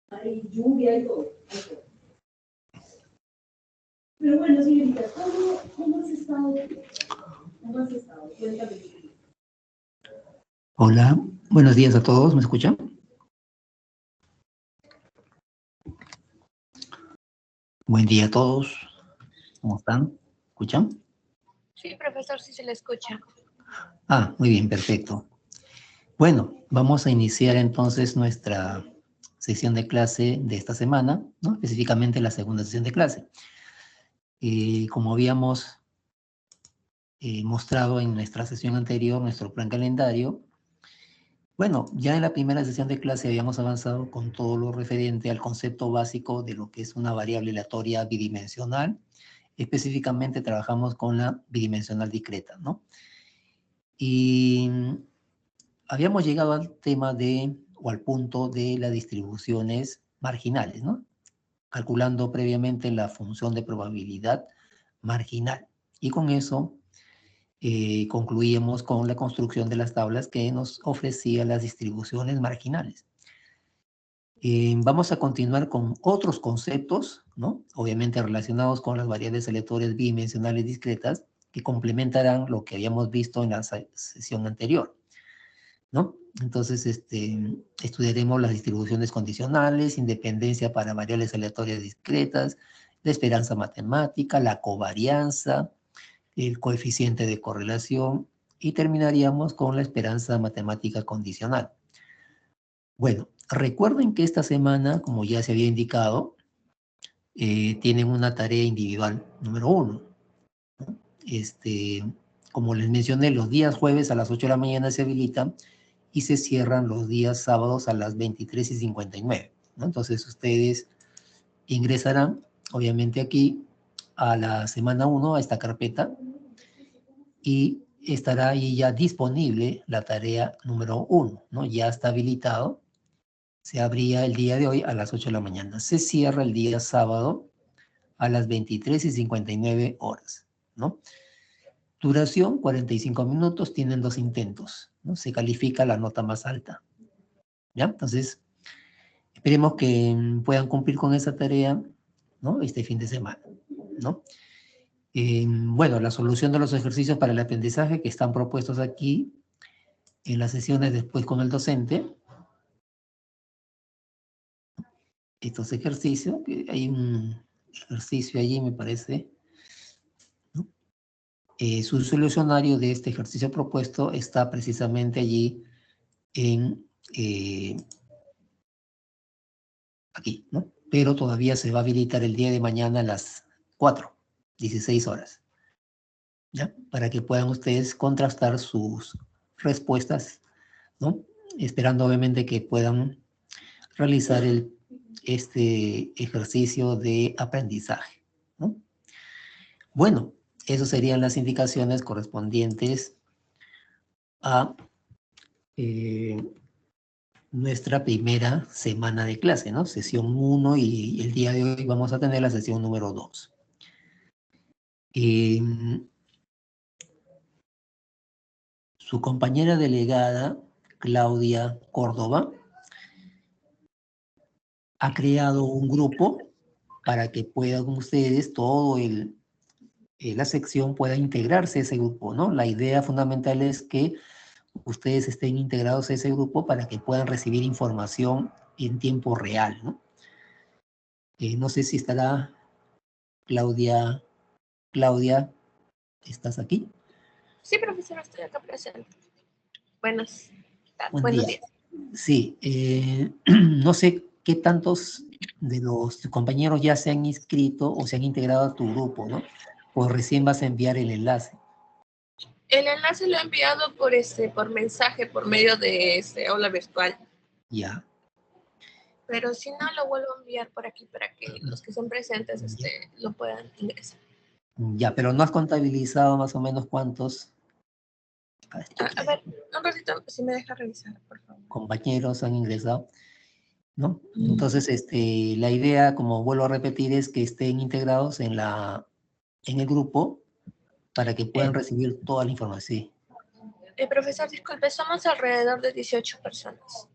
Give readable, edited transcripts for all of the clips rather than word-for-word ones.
hay lluvia y todo. Pero bueno, señorita, ¿cómo has estado? ¿Cómo has estado? Cuéntame. Hola, buenos días a todos, ¿me escuchan? Buen día a todos, ¿cómo están? ¿Escuchan? Sí, profesor, sí se le escucha. Ah, muy bien, perfecto. Bueno, vamos a iniciar entonces nuestra sesión de clase de esta semana, ¿no? Específicamente la segunda sesión de clase. Como habíamos mostrado en nuestra sesión anterior, nuestro plan calendario, bueno, ya en la primera sesión de clase habíamos avanzado con todo lo referente al concepto básico de lo que es una variable aleatoria bidimensional. Específicamente trabajamos con la bidimensional discreta, ¿no? Y habíamos llegado al tema o al punto de las distribuciones marginales, ¿no? Calculando previamente la función de probabilidad marginal. Y con eso concluíamos con la construcción de las tablas que nos ofrecía las distribuciones marginales. Vamos a continuar con otros conceptos, ¿no? Obviamente relacionados con las variables aleatorias bidimensionales discretas, que complementarán lo que habíamos visto en la sesión anterior, ¿no? Entonces, estudiaremos las distribuciones condicionales, independencia para variables aleatorias discretas, la esperanza matemática, la covarianza, el coeficiente de correlación, y terminaríamos con la esperanza matemática condicional. Bueno, recuerden que esta semana, como ya se había indicado, tienen una tarea individual número 1. ¿No? Como les mencioné, los días jueves a las 8 de la mañana se habilitan y se cierran los días sábados a las 23:59, ¿no? Entonces ustedes ingresarán, obviamente aquí, a la semana 1, a esta carpeta, y estará ahí ya disponible la tarea número 1, ¿no? Ya está habilitado. Se abría el día de hoy a las 8 de la mañana. Se cierra el día sábado a las 23:59 horas, ¿no? Duración, 45 minutos, tienen 2 intentos, ¿no? Se califica la nota más alta, ¿ya? Entonces, esperemos que puedan cumplir con esa tarea, ¿no? Este fin de semana, ¿no? Bueno, la solución de los ejercicios para el aprendizaje que están propuestos aquí en las sesiones después con el docente. Estos ejercicios, que hay un ejercicio allí, me parece, ¿no? Su solucionario de este ejercicio propuesto está precisamente allí aquí, ¿no? Pero todavía se va a habilitar el día de mañana a las 4:16 horas, ¿ya? Para que puedan ustedes contrastar sus respuestas, ¿no? Esperando obviamente que puedan realizar este ejercicio de aprendizaje, ¿no? Bueno, esas serían las indicaciones correspondientes a nuestra primera semana de clase, ¿no? Sesión 1, y el día de hoy vamos a tener la sesión número 2. Su compañera delegada, Claudia Córdoba, ha creado un grupo para que puedan ustedes, la sección pueda integrarse a ese grupo, ¿no? La idea fundamental es que ustedes estén integrados a ese grupo para que puedan recibir información en tiempo real, ¿no? No sé si estará Claudia. Claudia, ¿estás aquí? Sí, profesor, estoy acá presente. Buenos Buen días. Sí, no sé qué tantos de los compañeros ya se han inscrito o se han integrado a tu grupo, ¿no? Pues recién vas a enviar el enlace. El enlace lo he enviado por mensaje, por medio de aula virtual. Ya. Pero si no, lo vuelvo a enviar por aquí para que los que son presentes lo puedan ingresar. Ya, pero no has contabilizado más o menos cuántos. A ver, un ratito, si me deja revisar, por favor. Compañeros han ingresado, ¿no? Entonces, la idea, como vuelvo a repetir, es que estén integrados en el grupo para que puedan recibir toda la información. Profesor, disculpe, somos alrededor de 18 personas.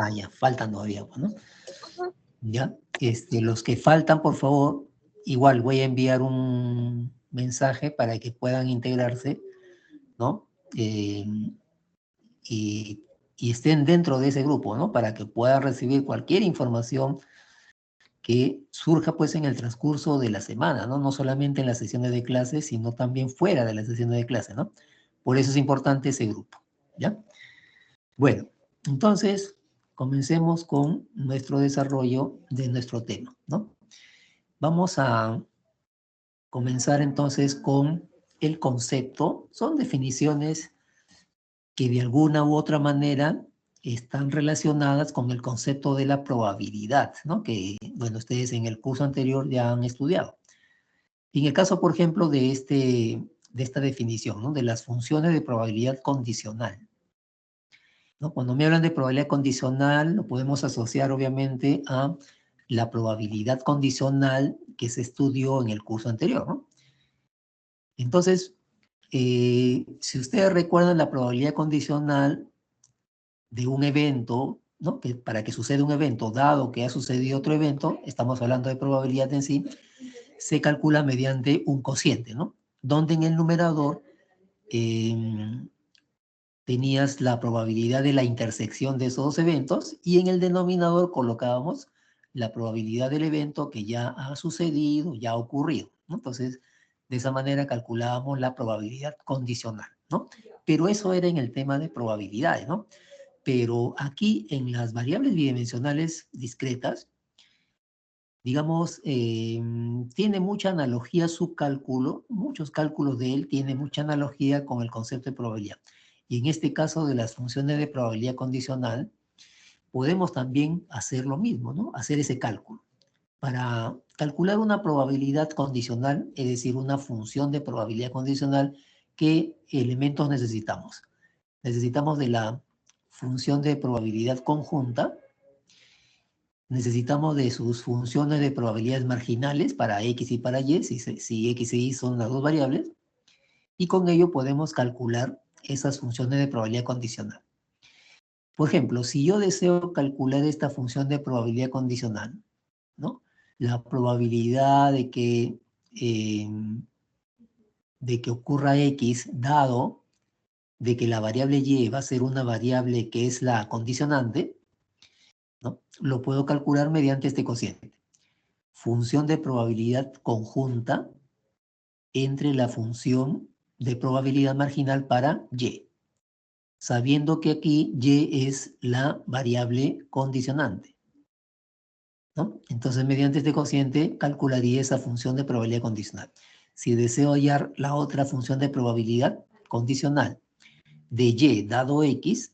Ah, ya, faltan todavía, pues, ¿no? Ujú. Ya, los que faltan, por favor, igual voy a enviar un mensaje para que puedan integrarse, ¿no? Y, y estén dentro de ese grupo, ¿no? Para que puedan recibir cualquier información que surja, pues, en el transcurso de la semana, ¿no? No solamente en las sesiones de clase, sino también fuera de las sesiones de clase, ¿no? Por eso es importante ese grupo, ¿ya? Bueno, entonces, comencemos con nuestro desarrollo de nuestro tema, ¿no? Vamos a comenzar entonces con el concepto. Son definiciones que de alguna u otra manera están relacionadas con el concepto de la probabilidad, ¿no? Que, bueno, ustedes en el curso anterior ya han estudiado. En el caso, por ejemplo, de esta definición, ¿no? De las funciones de probabilidad condicional, ¿no? Cuando me hablan de probabilidad condicional, lo podemos asociar obviamente a la probabilidad condicional que se estudió en el curso anterior, ¿no? Entonces, si ustedes recuerdan la probabilidad condicional de un evento, ¿no? Que para que suceda un evento, dado que ha sucedido otro evento, estamos hablando de probabilidad en sí, se calcula mediante un cociente, ¿no? Donde en el numerador tenías la probabilidad de la intersección de esos dos eventos y en el denominador colocábamos la probabilidad del evento que ya ha sucedido, ya ha ocurrido, ¿no? Entonces, de esa manera calculábamos la probabilidad condicional, ¿no? Pero eso era en el tema de probabilidades, ¿no? Pero aquí en las variables bidimensionales discretas, digamos, tiene mucha analogía su cálculo, muchos cálculos de él tienen mucha analogía con el concepto de probabilidad. Y en este caso de las funciones de probabilidad condicional, podemos también hacer lo mismo, ¿no? Hacer ese cálculo. Para calcular una probabilidad condicional, es decir, una función de probabilidad condicional, ¿qué elementos necesitamos? Necesitamos de la función de probabilidad conjunta, necesitamos de sus funciones de probabilidades marginales para X y para Y, si X y Y son las dos variables, y con ello podemos calcular esas funciones de probabilidad condicional. Por ejemplo, si yo deseo calcular esta función de probabilidad condicional, ¿no? La probabilidad de que ocurra X dado de que la variable Y va a ser una variable que es la condicionante, ¿no? Lo puedo calcular mediante este cociente. Función de probabilidad conjunta entre la función de probabilidad marginal para Y, sabiendo que aquí Y es la variable condicionante, ¿no? Entonces, mediante este cociente, calcularía esa función de probabilidad condicional. Si deseo hallar la otra función de probabilidad condicional de Y dado X,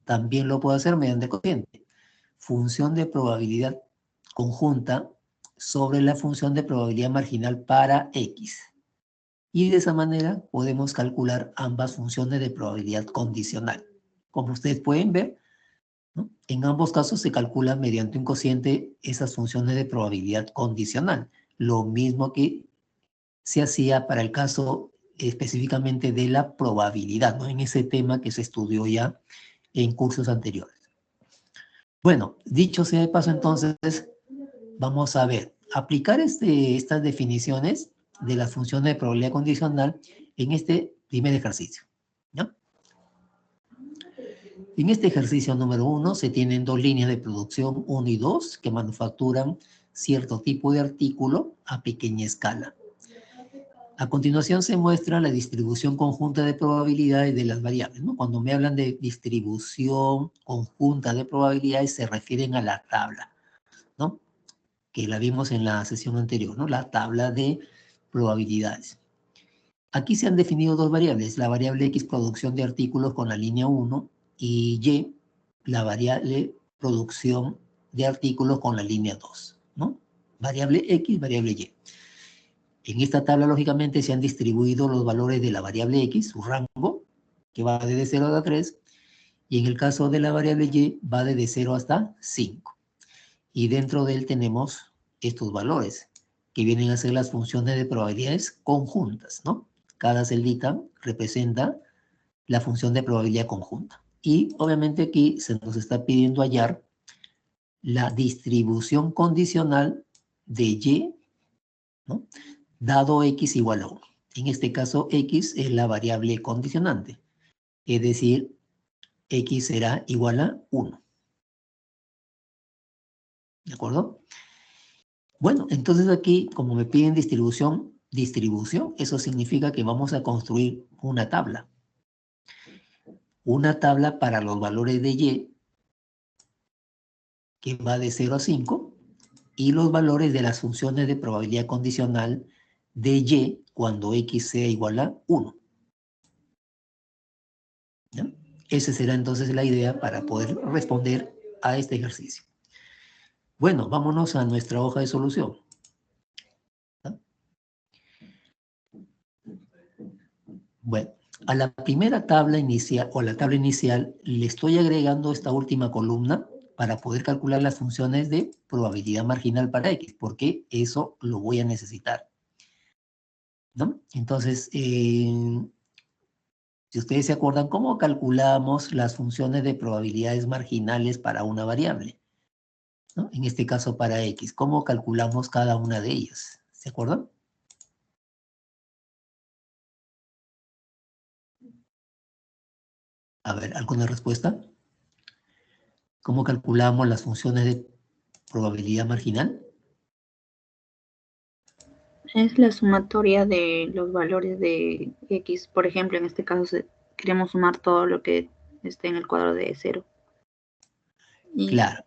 también lo puedo hacer mediante el cociente. Función de probabilidad conjunta sobre la función de probabilidad marginal para X. Y de esa manera podemos calcular ambas funciones de probabilidad condicional. Como ustedes pueden ver, ¿no? En ambos casos se calcula mediante un cociente esas funciones de probabilidad condicional. Lo mismo que se hacía para el caso específicamente de la probabilidad, ¿no? En ese tema que se estudió ya en cursos anteriores. Bueno, dicho sea de paso, entonces, vamos a ver, aplicar estas definiciones de las funciones de probabilidad condicional en este primer ejercicio, ¿no? En este ejercicio número 1 se tienen dos líneas de producción 1 y 2 que manufacturan cierto tipo de artículo a pequeña escala. A continuación se muestra la distribución conjunta de probabilidades de las variables, ¿no? Cuando me hablan de distribución conjunta de probabilidades se refieren a la tabla, ¿no? Que la vimos en la sesión anterior, ¿no? La tabla de probabilidades. Aquí se han definido dos variables, la variable X producción de artículos con la línea 1 y Y, la variable producción de artículos con la línea 2, ¿no? Variable X, variable Y. En esta tabla, lógicamente, se han distribuido los valores de la variable X, su rango, que va desde 0 hasta 3, y en el caso de la variable Y, va desde 0 hasta 5. Y dentro de él tenemos estos valores, que vienen a ser las funciones de probabilidades conjuntas, ¿no? Cada celdita representa la función de probabilidad conjunta. Y obviamente aquí se nos está pidiendo hallar la distribución condicional de Y, ¿no?, dado X igual a 1. En este caso, X es la variable condicionante, es decir, X será igual a 1. ¿De acuerdo? Bueno, entonces aquí, como me piden distribución, eso significa que vamos a construir una tabla. Una tabla para los valores de Y, que va de 0 a 5, y los valores de las funciones de probabilidad condicional de Y cuando X sea igual a 1. ¿Ya? Esa será entonces la idea para poder responder a este ejercicio. Bueno, vámonos a nuestra hoja de solución. ¿Ya? Bueno, a la primera tabla inicial, o a la tabla inicial, le estoy agregando esta última columna para poder calcular las funciones de probabilidad marginal para X, porque eso lo voy a necesitar, ¿no? Entonces, si ustedes se acuerdan, ¿cómo calculamos las funciones de probabilidades marginales para una variable? ¿No? En este caso para X, ¿cómo calculamos cada una de ellas? ¿Se acuerdan? A ver, ¿alguna respuesta? ¿Cómo calculamos las funciones de probabilidad marginal? Es la sumatoria de los valores de X. Por ejemplo, en este caso queremos sumar todo lo que esté en el cuadro de 0. Claro.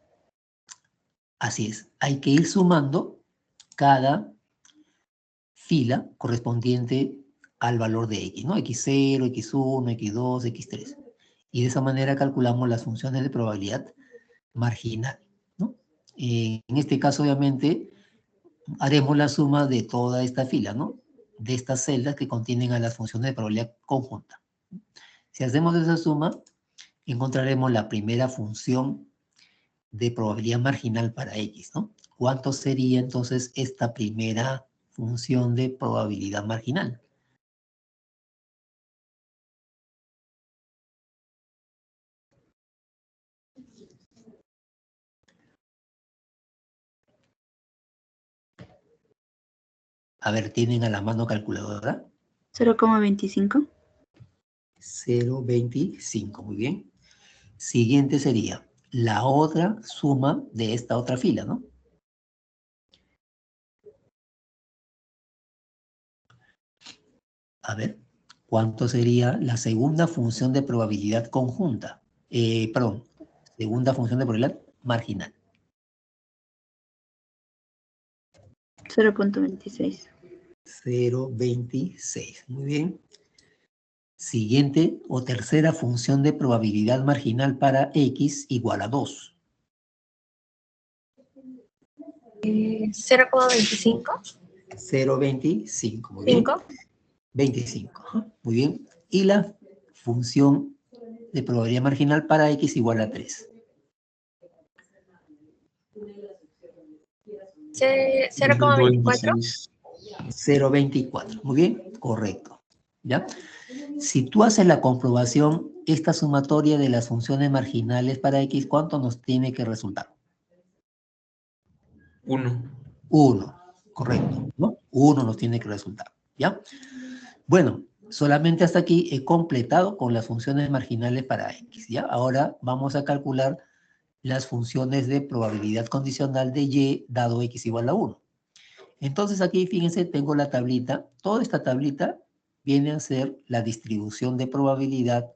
Así es. Hay que ir sumando cada fila correspondiente al valor de X, ¿no? X0, X1, X2, X3. Y de esa manera calculamos las funciones de probabilidad marginal, ¿no? En este caso, obviamente, haremos la suma de toda esta fila, ¿no? De estas celdas que contienen a las funciones de probabilidad conjunta. Si hacemos esa suma, encontraremos la primera función de probabilidad marginal para X, ¿no? ¿Cuánto sería entonces esta primera función de probabilidad marginal? A ver, ¿tienen a la mano calculadora? 0,25. 0,25, muy bien. Siguiente sería la otra suma de esta otra fila, ¿no? A ver, ¿cuánto sería la segunda función de probabilidad conjunta? Perdón, segunda función de probabilidad marginal. 0,26. 0,26, muy bien. Siguiente o tercera función de probabilidad marginal para X igual a 2. 0,25. 0,25, muy bien. 5. 25, ajá, muy bien. Y la función de probabilidad marginal para X igual a 3. 0,24. 0,24, muy bien, correcto. ¿Ya? Si tú haces la comprobación, esta sumatoria de las funciones marginales para X, ¿cuánto nos tiene que resultar? 1. 1, correcto, ¿no? 1 nos tiene que resultar, ¿ya? Bueno, solamente hasta aquí he completado con las funciones marginales para X, ¿ya? Ahora vamos a calcular las funciones de probabilidad condicional de Y dado X igual a 1. Entonces aquí, fíjense, tengo la tablita. Toda esta tablita viene a ser la distribución de probabilidad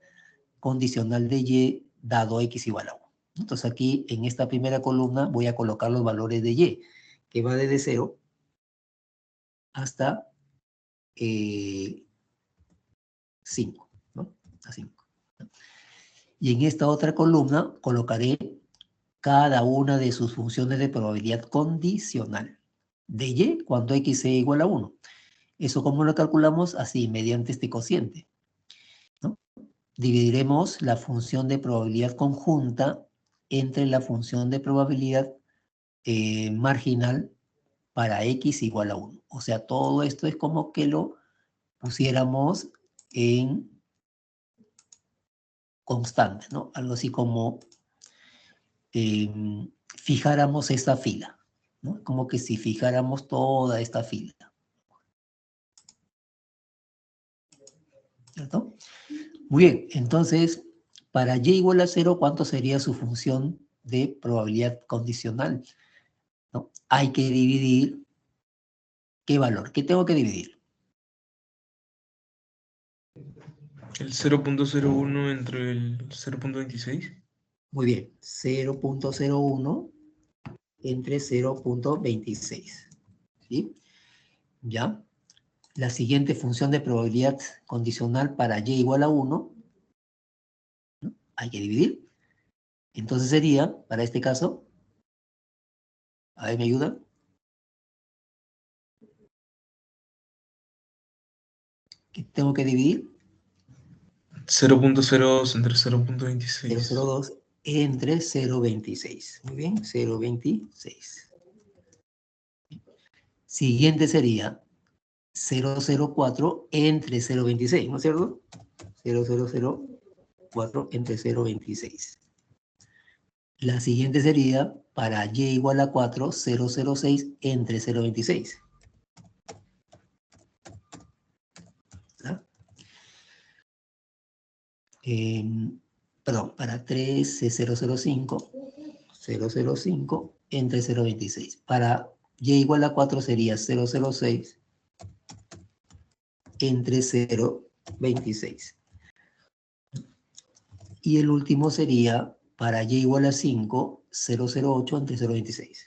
condicional de Y dado X igual a 1. Entonces aquí, en esta primera columna, voy a colocar los valores de Y, que va desde 0 hasta 5, ¿no? A 5. Y en esta otra columna colocaré cada una de sus funciones de probabilidad condicional de Y cuando X sea igual a 1. ¿Eso cómo lo calculamos? Así, mediante este cociente, ¿no? Dividiremos la función de probabilidad conjunta entre la función de probabilidad marginal para X igual a 1. O sea, todo esto es como que lo pusiéramos en constante, ¿no? Algo así como fijáramos esta fila, ¿no? Como que si fijáramos toda esta fila. ¿Cierto? Muy bien, entonces, para y igual a 0, ¿cuánto sería su función de probabilidad condicional? ¿No? Hay que dividir, ¿qué valor? ¿Qué tengo que dividir? El 0.01 entre el 0.26. Muy bien, 0.01 entre 0.26. ¿Sí? ¿Ya? La siguiente función de probabilidad condicional para y igual a 1, ¿no? Hay que dividir. Entonces sería, para este caso, a ver, ¿me ayuda? ¿Qué tengo que dividir? 0.02 entre 0.26. 0.02 entre 0.26. Muy bien, 0.26. Siguiente sería 0.04 entre 0.26, ¿no es cierto? 0.004 entre 0.26. La siguiente sería para y igual a 4, 0.06 entre 0.26. ¿Ah? Perdón, para 3 es 0.05, 0.05 entre 0.26. Para y igual a 4 sería 0.06 entre 0.26. Y el último sería para y igual a 5, 0.08 entre 0.26.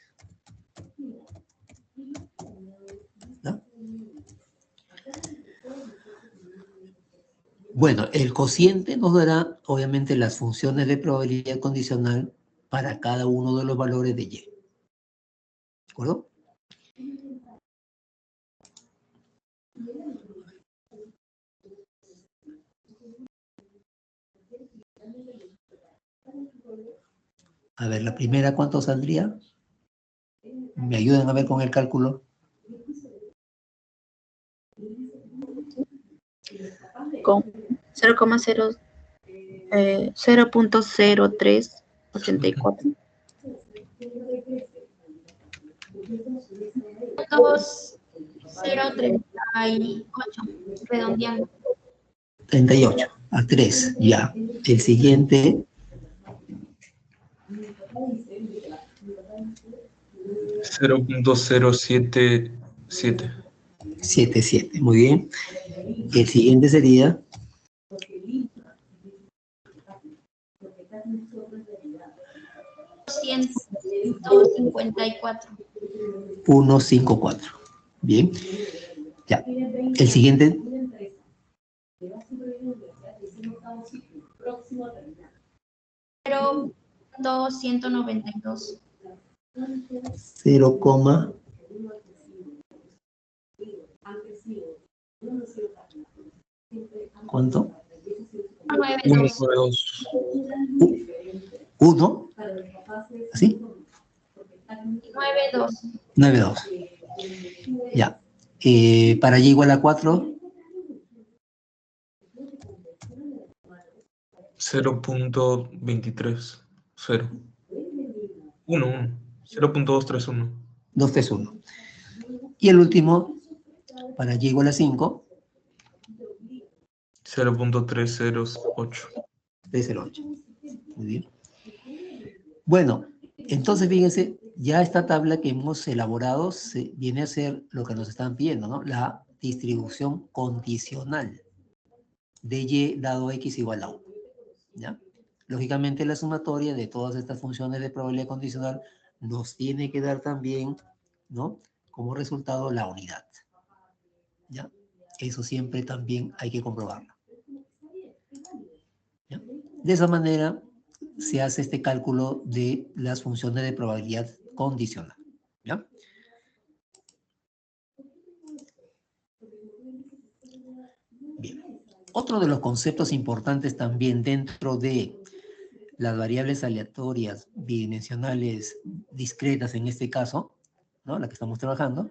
¿No? Bueno, el cociente nos dará, obviamente, las funciones de probabilidad condicional para cada uno de los valores de y. ¿De acuerdo? A ver, la primera, ¿cuánto saldría? ¿Me ayudan a ver con el cálculo? Con 0,0384. 0.38, redondeando. 38 a 3, ya. El siguiente, 0.077. 7, muy bien. El siguiente sería 154. 154. Bien. Ya. El siguiente, 0.292. 0, ¿cuánto? 92. 1, ¿así? 92. 9,2. Ya. Para y igual a 4, 0.23. 0. 1. 0.231. 2, 3, 1. Y el último, para y igual a 5, 0.308. 308. Muy bien. Bueno, entonces fíjense, ya esta tabla que hemos elaborado viene a ser lo que nos están pidiendo, ¿no? La distribución condicional de y dado x igual a 1. ¿Ya? Lógicamente la sumatoria de todas estas funciones de probabilidad condicional nos tiene que dar también, ¿no? Como resultado la unidad. ¿Ya? Eso siempre también hay que comprobarlo. ¿Ya? De esa manera se hace este cálculo de las funciones de probabilidad condicional. ¿Ya? Bien. Otro de los conceptos importantes también dentro de las variables aleatorias bidimensionales discretas en este caso, ¿no? La que estamos trabajando,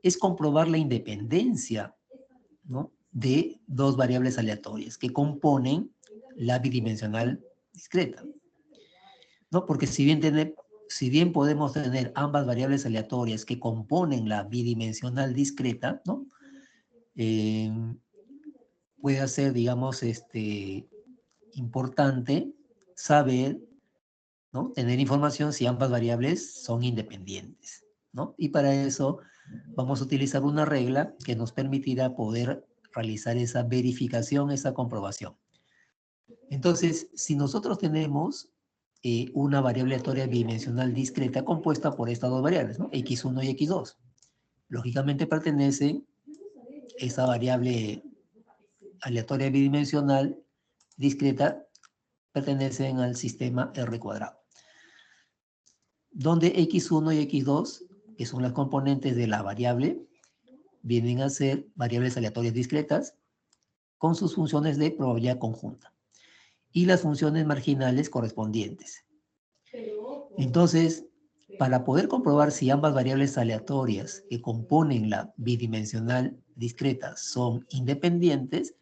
es comprobar la independencia, ¿no? De dos variables aleatorias que componen la bidimensional discreta, ¿no? Porque si bien si bien podemos tener ambas variables aleatorias que componen la bidimensional discreta, ¿no? Puede ser, digamos, importante saber, ¿no? Tener información si ambas variables son independientes, ¿no? Y para eso vamos a utilizar una regla que nos permitirá poder realizar esa verificación, esa comprobación. Entonces, si nosotros tenemos una variable aleatoria bidimensional discreta compuesta por estas dos variables, ¿no? X1 y X2. Lógicamente pertenece esa variable aleatoria bidimensional discreta, pertenecen al sistema R cuadrado, donde X1 y X2, que son las componentes de la variable, vienen a ser variables aleatorias discretas con sus funciones de probabilidad conjunta y las funciones marginales correspondientes. Entonces, para poder comprobar si ambas variables aleatorias que componen la bidimensional discreta son independientes,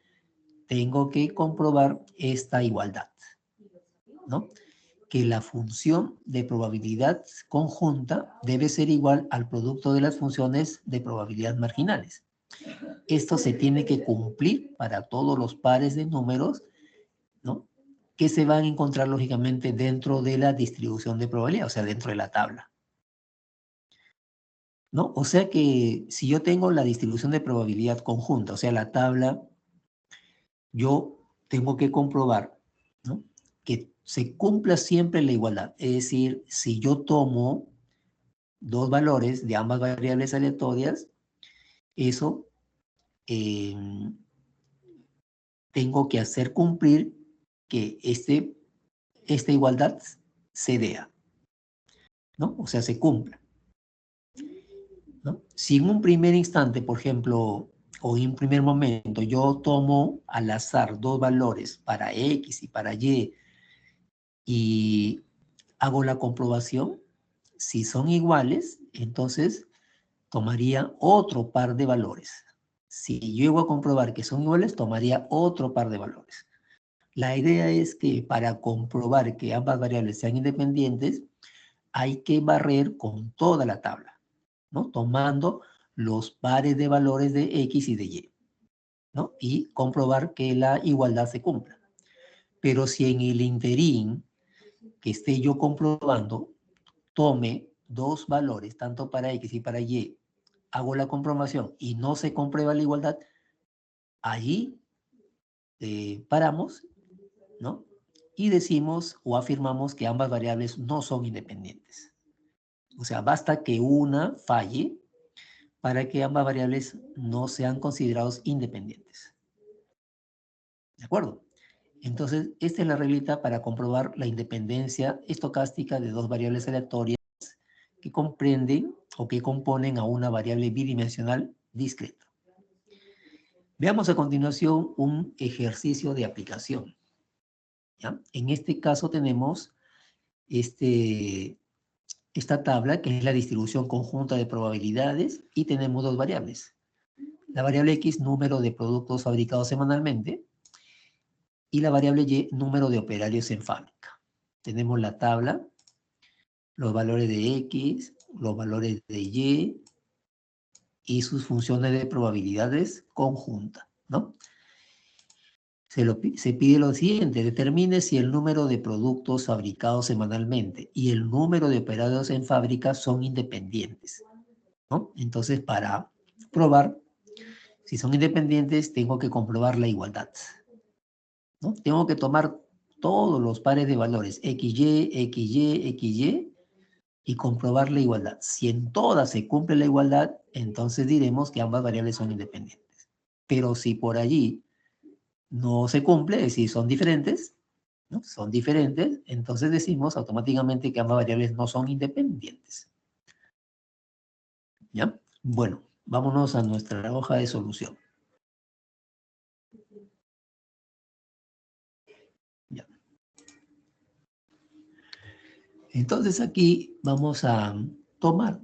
tengo que comprobar esta igualdad, ¿no? Que la función de probabilidad conjunta debe ser igual al producto de las funciones de probabilidad marginales. Esto se tiene que cumplir para todos los pares de números, ¿no? Que se van a encontrar lógicamente dentro de la distribución de probabilidad, o sea, dentro de la tabla, ¿no? O sea que si yo tengo la distribución de probabilidad conjunta, o sea, la tabla, yo tengo que comprobar, ¿no? Que se cumpla siempre la igualdad. Es decir, si yo tomo dos valores de ambas variables aleatorias, eso tengo que hacer cumplir que esta igualdad se dé, ¿no? O sea, se cumpla, ¿no? Si en un primer instante, por ejemplo, o en un primer momento, yo tomo al azar dos valores para X y para y hago la comprobación, si son iguales, entonces tomaría otro par de valores. Si llego a comprobar que son iguales, tomaría otro par de valores. La idea es que para comprobar que ambas variables sean independientes, hay que barrer con toda la tabla, ¿no? Tomando los pares de valores de X y de Y, ¿no? Y comprobar que la igualdad se cumpla. Pero si en el interín que esté yo comprobando, tome dos valores, tanto para X y para Y, hago la comprobación y no se comprueba la igualdad, allí paramos, ¿no? Y decimos o afirmamos que ambas variables no son independientes. O sea, basta que una falle para que ambas variables no sean considerados independientes. ¿De acuerdo? Entonces, esta es la reglita para comprobar la independencia estocástica de dos variables aleatorias que comprenden o que componen a una variable bidimensional discreta. Veamos a continuación un ejercicio de aplicación, ¿ya? En este caso tenemos esta tabla que es la distribución conjunta de probabilidades y tenemos dos variables. La variable X, número de productos fabricados semanalmente, y la variable Y, número de operarios en fábrica. Tenemos la tabla, los valores de X, los valores de Y y sus funciones de probabilidades conjunta, ¿no? Se pide lo siguiente: determine si el número de productos fabricados semanalmente y el número de operarios en fábrica son independientes, ¿no? Entonces, para probar si son independientes, tengo que comprobar la igualdad, ¿no? Tengo que tomar todos los pares de valores XY, XY, XY y comprobar la igualdad. Si en todas se cumple la igualdad, entonces diremos que ambas variables son independientes. Pero si por allí no se cumple, es decir, son diferentes, ¿no? Son diferentes, entonces decimos automáticamente que ambas variables no son independientes. ¿Ya? Bueno, vámonos a nuestra hoja de solución. Ya. Entonces aquí vamos a tomar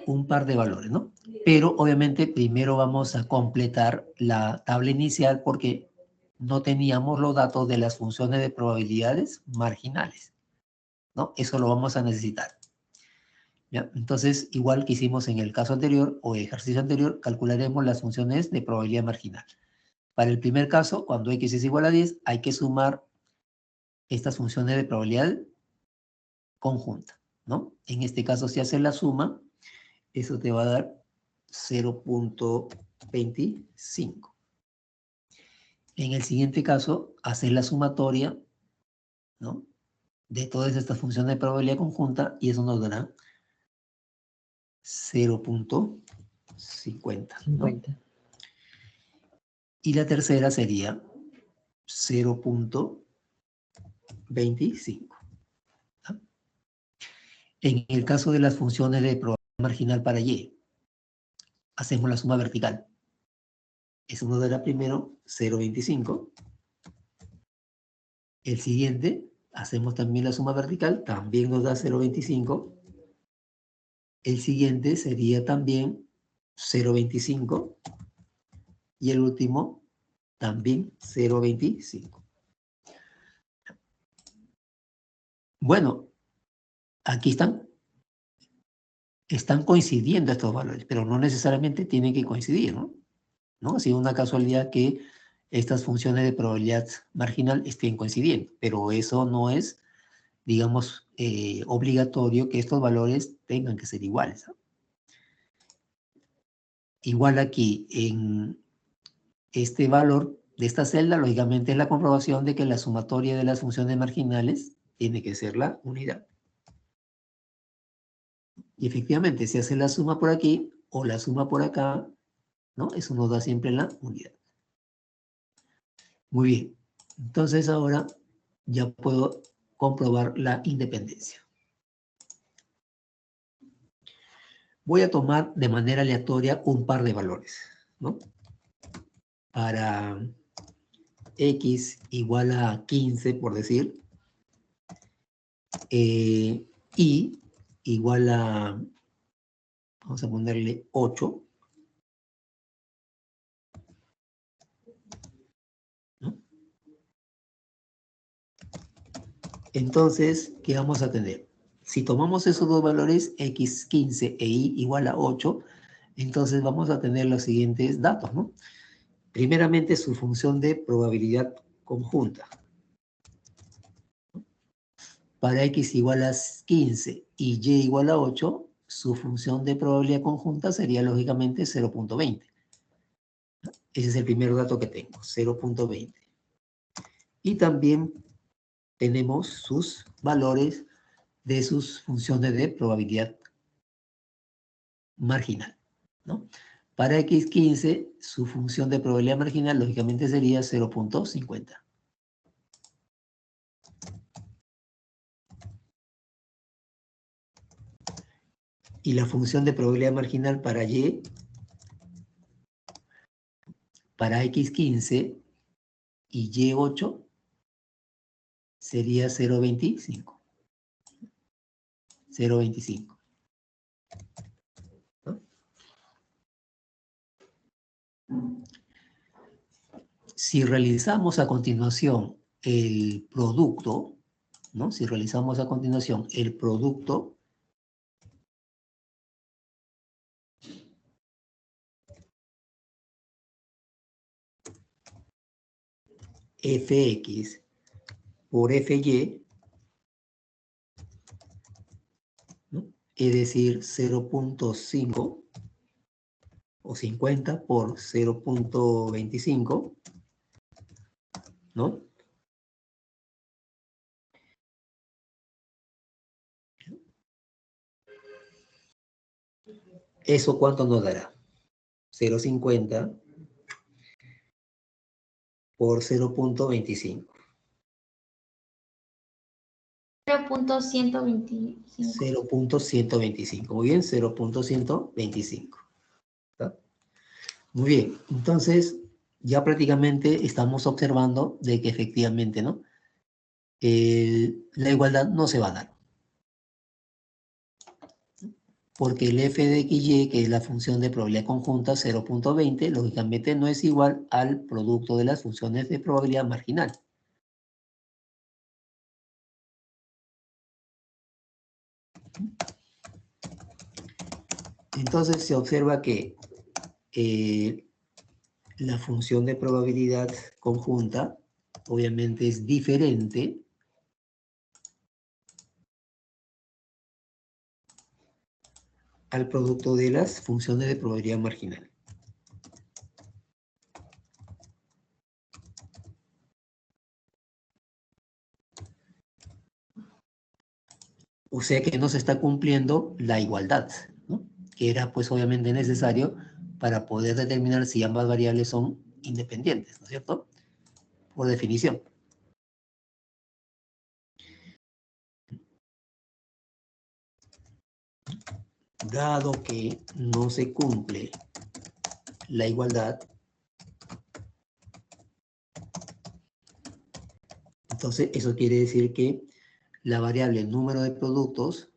un par de valores, ¿no? Pero obviamente primero vamos a completar la tabla inicial porque no teníamos los datos de las funciones de probabilidades marginales, ¿no? Eso lo vamos a necesitar. ¿Ya? Entonces, igual que hicimos en el caso anterior o ejercicio anterior, calcularemos las funciones de probabilidad marginal. Para el primer caso, cuando x es igual a 10, hay que sumar estas funciones de probabilidad conjunta, ¿no? En este caso, si haces la suma, eso te va a dar 0.25. En el siguiente caso, haces la sumatoria, ¿no?, de todas estas funciones de probabilidad conjunta y eso nos dará 0.50, ¿no? 50. Y la tercera sería 0.25. ¿no? En el caso de las funciones de probabilidad marginal para y, hacemos la suma vertical. Eso nos dará primero 0.25. El siguiente, hacemos también la suma vertical, también nos da 0.25. El siguiente sería también 0.25. Y el último, también 0.25. Bueno, aquí están coincidiendo estos valores, pero no necesariamente tienen que coincidir, ¿no? ¿No? Ha sido una casualidad que estas funciones de probabilidad marginal estén coincidiendo, pero eso no es, digamos, obligatorio que estos valores tengan que ser iguales, ¿no? Igual aquí, en este valor de esta celda, lógicamente es la comprobación de que la sumatoria de las funciones marginales tiene que ser la unidad. Y efectivamente, si hace la suma por aquí o la suma por acá, ¿no? Eso nos da siempre la unidad. Muy bien. Entonces ahora ya puedo comprobar la independencia. Voy a tomar de manera aleatoria un par de valores, ¿no? Para x igual a 15, por decir, y igual a, vamos a ponerle 8, ¿no? Entonces, ¿qué vamos a tener? Si tomamos esos dos valores, x15 e y igual a 8, entonces vamos a tener los siguientes datos, ¿no? Primeramente, su función de probabilidad conjunta. Para x igual a 15 y y igual a 8, su función de probabilidad conjunta sería lógicamente 0.20. Ese es el primer dato que tengo, 0.20. Y también tenemos sus valores de sus funciones de probabilidad marginal, ¿no? Para x15, su función de probabilidad marginal lógicamente sería 0.50. Y la función de probabilidad marginal para y, para x15 y y8, sería 0.25. 0.25. ¿no? Si realizamos a continuación el producto, ¿no? Si realizamos a continuación el producto fx por fy, ¿no? Es decir, 0.5 o 50 por 0.25, ¿no? ¿Eso cuánto nos dará? 0.50 por 0.25. 0.125. 0.125. Muy bien, 0.125. ¿Está? Muy bien, entonces ya prácticamente estamos observando de que efectivamente, ¿no? La igualdad no se va a dar. Porque el f de xy, que es la función de probabilidad conjunta 0.20, lógicamente no es igual al producto de las funciones de probabilidad marginal. Entonces se observa que la función de probabilidad conjunta obviamente es diferente al producto de las funciones de probabilidad marginal. O sea que no se está cumpliendo la igualdad, ¿no? Que era pues obviamente necesario para poder determinar si ambas variables son independientes, ¿no es cierto? Por definición. Dado que no se cumple la igualdad, entonces eso quiere decir que la variable número de productos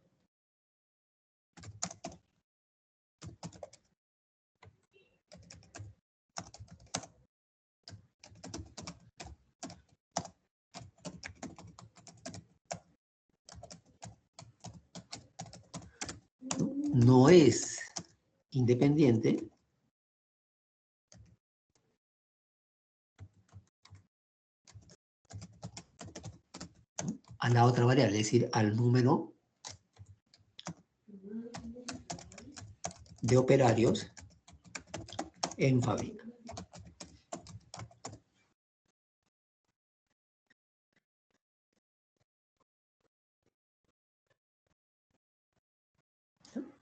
no es independiente a la otra variable, es decir, al número de operarios en fábrica.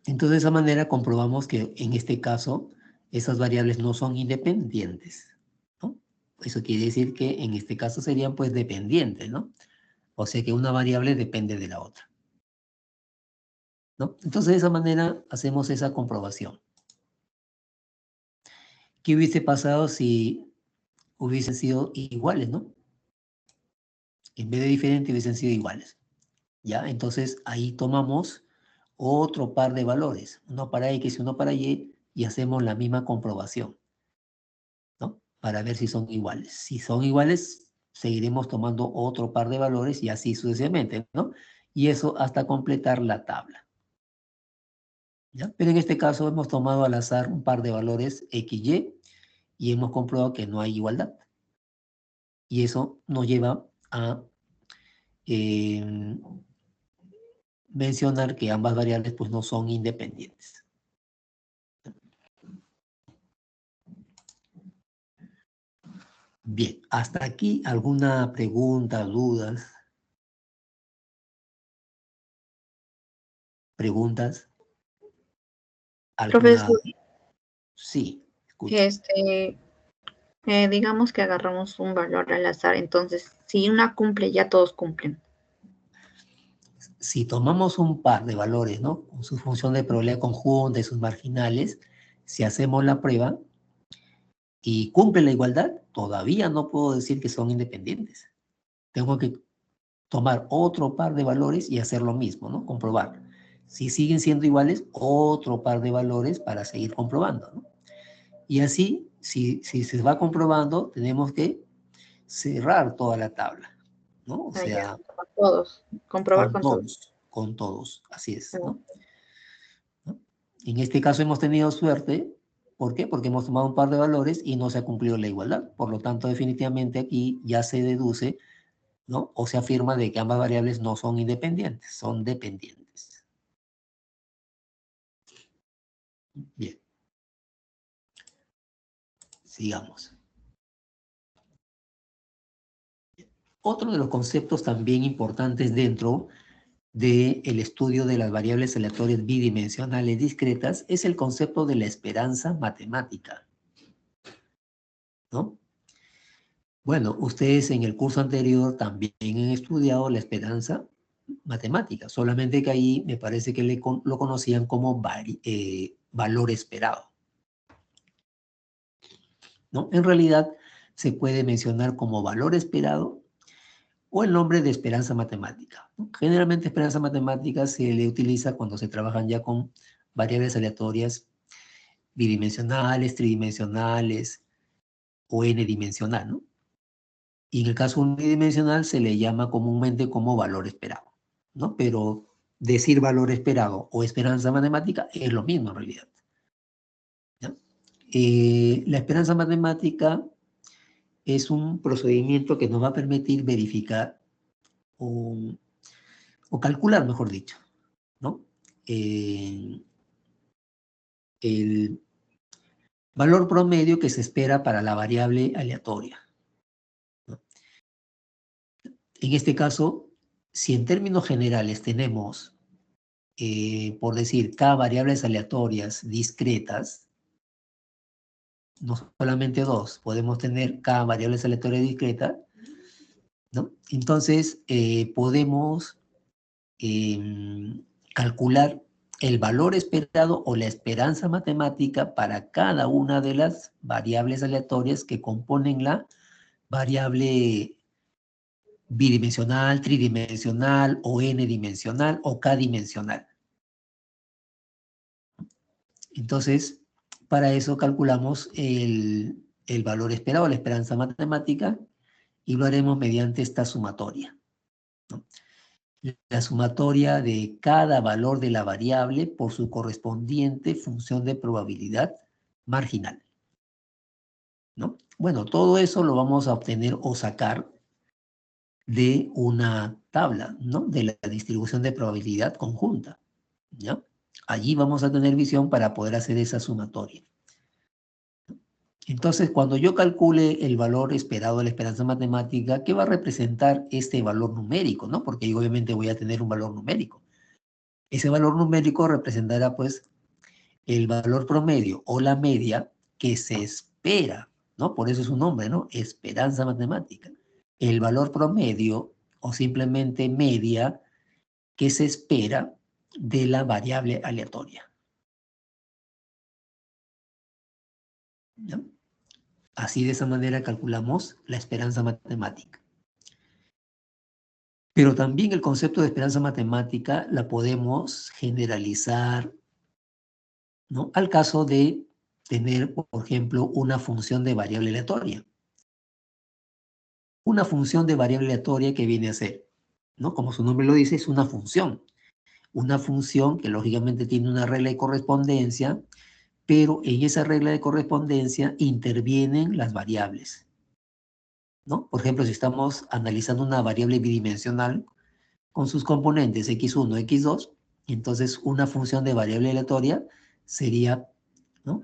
Entonces, de esa manera comprobamos que en este caso esas variables no son independientes, ¿no? Eso quiere decir que en este caso serían pues dependientes, ¿no? O sea que una variable depende de la otra, ¿no? Entonces, de esa manera hacemos esa comprobación. ¿Qué hubiese pasado si hubiesen sido iguales, ¿no? En vez de diferentes hubiesen sido iguales, ¿ya? Entonces, ahí tomamos otro par de valores, uno para X y uno para Y, y hacemos la misma comprobación, ¿no? Para ver si son iguales. Si son iguales, seguiremos tomando otro par de valores y así sucesivamente, ¿no? Y eso hasta completar la tabla, ¿ya? Pero en este caso hemos tomado al azar un par de valores X, y hemos comprobado que no hay igualdad. Y eso nos lleva a mencionar que ambas variables pues no son independientes. Bien, hasta aquí alguna pregunta, dudas. ¿Preguntas? ¿Alguna? Profesor, Sí, escucho. digamos que agarramos un valor al azar, entonces si una cumple, ya todos cumplen. Si tomamos un par de valores, ¿no? Con su función de probabilidad conjunta y sus marginales, si hacemos la prueba y cumple la igualdad, todavía no puedo decir que son independientes. Tengo que tomar otro par de valores y hacer lo mismo, ¿no? Comprobar. Si siguen siendo iguales, otro par de valores para seguir comprobando, ¿no? Y así, si se va comprobando, tenemos que cerrar toda la tabla, ¿no? O sea, Con todos, comprobar con todos. con todos, así es, Ah, ¿no? En este caso hemos tenido suerte. ¿Por qué? Porque hemos tomado un par de valores y no se ha cumplido la igualdad. Por lo tanto, definitivamente aquí ya se deduce, ¿no? O se afirma de que ambas variables no son independientes, son dependientes. Bien. Sigamos. Otro de los conceptos también importantes dentro del estudio de las variables aleatorias bidimensionales discretas es el concepto de la esperanza matemática, ¿no? Bueno, ustedes en el curso anterior también han estudiado la esperanza matemática, solamente que ahí me parece que lo conocían como valor esperado, ¿no? En realidad se puede mencionar como valor esperado o el nombre de esperanza matemática, ¿no? Generalmente esperanza matemática se le utiliza cuando se trabajan ya con variables aleatorias bidimensionales, tridimensionales o n-dimensional, ¿no? Y en el caso unidimensional se le llama comúnmente como valor esperado, ¿no? Pero decir valor esperado o esperanza matemática es lo mismo en realidad. ¿Ya? La esperanza matemática es un procedimiento que nos va a permitir verificar o calcular, mejor dicho, ¿no? El valor promedio que se espera para la variable aleatoria, ¿no? En este caso, si en términos generales tenemos, por decir, k variables aleatorias discretas, no solamente dos, podemos tener k variables aleatorias discretas, ¿no? Entonces, podemos calcular el valor esperado o la esperanza matemática para cada una de las variables aleatorias que componen la variable bidimensional, tridimensional o n-dimensional o k-dimensional. Entonces, para eso calculamos el valor esperado, la esperanza matemática, y lo haremos mediante esta sumatoria, ¿no? La sumatoria de cada valor de la variable por su correspondiente función de probabilidad marginal, ¿no? Bueno, todo eso lo vamos a obtener o sacar de una tabla, ¿no? De la distribución de probabilidad conjunta, ¿ya? Allí vamos a tener visión para poder hacer esa sumatoria. Entonces, cuando yo calcule el valor esperado de la esperanza matemática, ¿qué va a representar este valor numérico, no? Porque yo obviamente voy a tener un valor numérico. Ese valor numérico representará, pues, el valor promedio o la media que se espera, ¿no? Por eso es un nombre, ¿no? Esperanza matemática. El valor promedio o simplemente media que se espera de la variable aleatoria, ¿no? Así, de esa manera calculamos la esperanza matemática. Pero también el concepto de esperanza matemática la podemos generalizar, ¿no? Al caso de tener, por ejemplo, una función de variable aleatoria. Una función de variable aleatoria que viene a ser, ¿no? Como su nombre lo dice, es una función. Una función que lógicamente tiene una regla de correspondencia, pero en esa regla de correspondencia intervienen las variables, ¿no? Por ejemplo, si estamos analizando una variable bidimensional con sus componentes x1, x2, entonces una función de variable aleatoria sería, ¿no?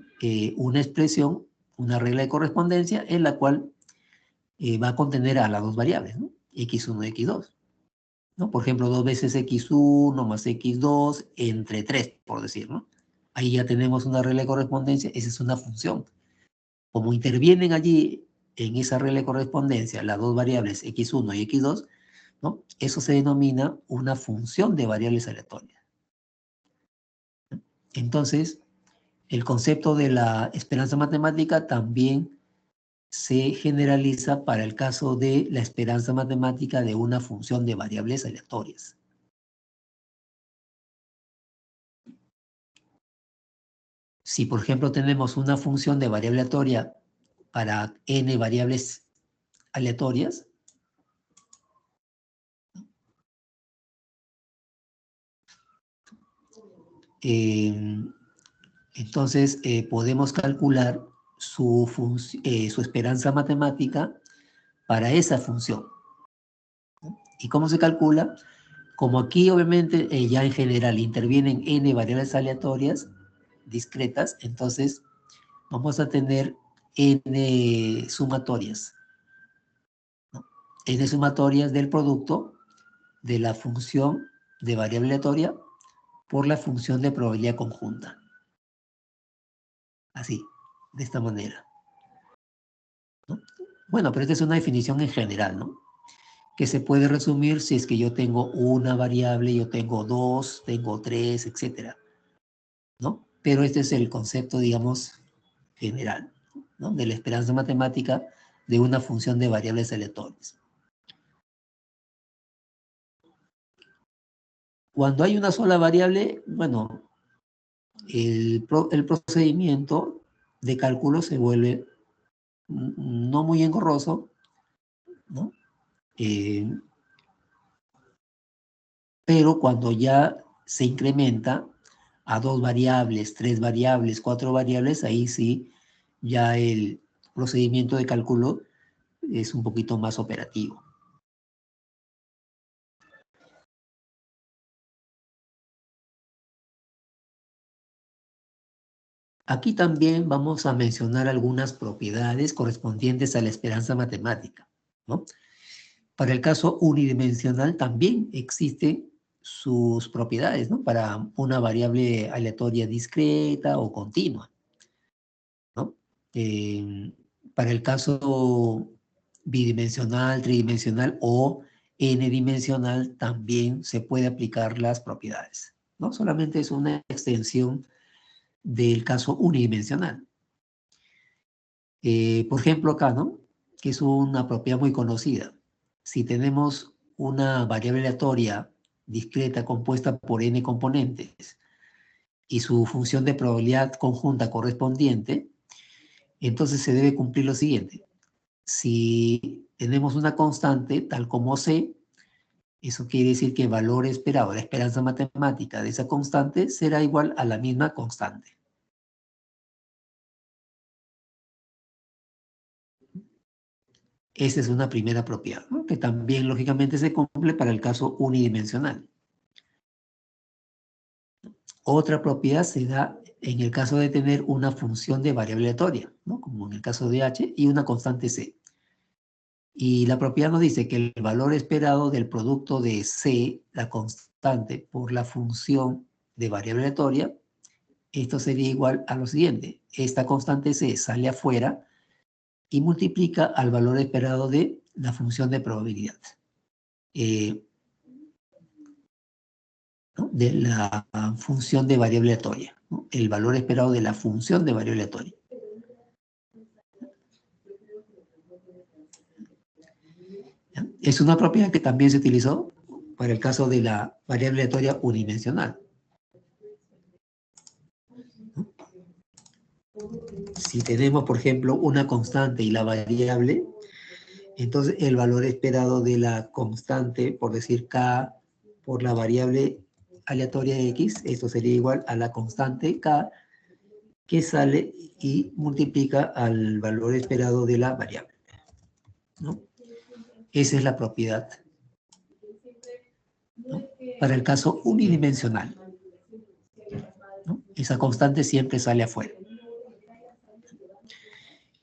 Una expresión, una regla de correspondencia en la cual va a contener a las dos variables, ¿no? x1 y x2, ¿no? Por ejemplo, 2 veces x1 más x2 entre 3, por decir, ¿no? Ahí ya tenemos una regla de correspondencia, esa es una función. Como intervienen allí en esa regla de correspondencia las dos variables x1 y x2, ¿no? Eso se denomina una función de variables aleatorias. Entonces, el concepto de la esperanza matemática también se generaliza para el caso de la esperanza matemática de una función de variables aleatorias. Si, por ejemplo, tenemos una función de variable aleatoria para n variables aleatorias, entonces podemos calcular su esperanza matemática para esa función. ¿Y cómo se calcula? Como aquí obviamente ya en general intervienen n variables aleatorias discretas, entonces vamos a tener n sumatorias, ¿no? N sumatorias del producto de la función de variable aleatoria por la función de probabilidad conjunta. Así, de esta manera, ¿no? Bueno, pero esta es una definición en general, ¿no? Que se puede resumir si es que yo tengo una variable, yo tengo dos, tengo tres, etcétera, ¿no? Pero este es el concepto, digamos, general, ¿no? De la esperanza matemática de una función de variables aleatorias. Cuando hay una sola variable, bueno, el procedimiento de cálculo se vuelve no muy engorroso, ¿no? Pero cuando ya se incrementa a 2 variables, 3 variables, 4 variables, ahí sí ya el procedimiento de cálculo es un poquito más operativo. Aquí también vamos a mencionar algunas propiedades correspondientes a la esperanza matemática, ¿no? Para el caso unidimensional también existen sus propiedades, ¿no? Para una variable aleatoria discreta o continua, ¿no? Para el caso bidimensional, tridimensional o n-dimensional también se puede aplicar las propiedades, ¿no? Solamente es una extensión del caso unidimensional. Por ejemplo, acá, ¿no? Que es una propiedad muy conocida. Si tenemos una variable aleatoria discreta compuesta por n componentes y su función de probabilidad conjunta correspondiente, entonces se debe cumplir lo siguiente. Si tenemos una constante tal como C, eso quiere decir que el valor esperado, la esperanza matemática de esa constante será igual a la misma constante. Esa es una primera propiedad, ¿no? Que también lógicamente se cumple para el caso unidimensional. Otra propiedad se da en el caso de tener una función de variable aleatoria, ¿no? Como en el caso de h, y una constante c. Y la propiedad nos dice que el valor esperado del producto de c, la constante, por la función de variable aleatoria, esto sería igual a lo siguiente. Esta constante c sale afuera y multiplica al valor esperado de la función de probabilidad. ¿No? De la función de variable aleatoria, ¿no? El valor esperado de la función de variable aleatoria. ¿Ya? Es una propiedad que también se utilizó para el caso de la variable aleatoria unidimensional. ¿No? Si tenemos, por ejemplo, una constante y la variable, entonces el valor esperado de la constante, por decir k, por la variable aleatoria x, esto sería igual a la constante k, que sale y multiplica al valor esperado de la variable, ¿no? Esa es la propiedad, ¿no? Para el caso unidimensional, ¿no? Esa constante siempre sale afuera.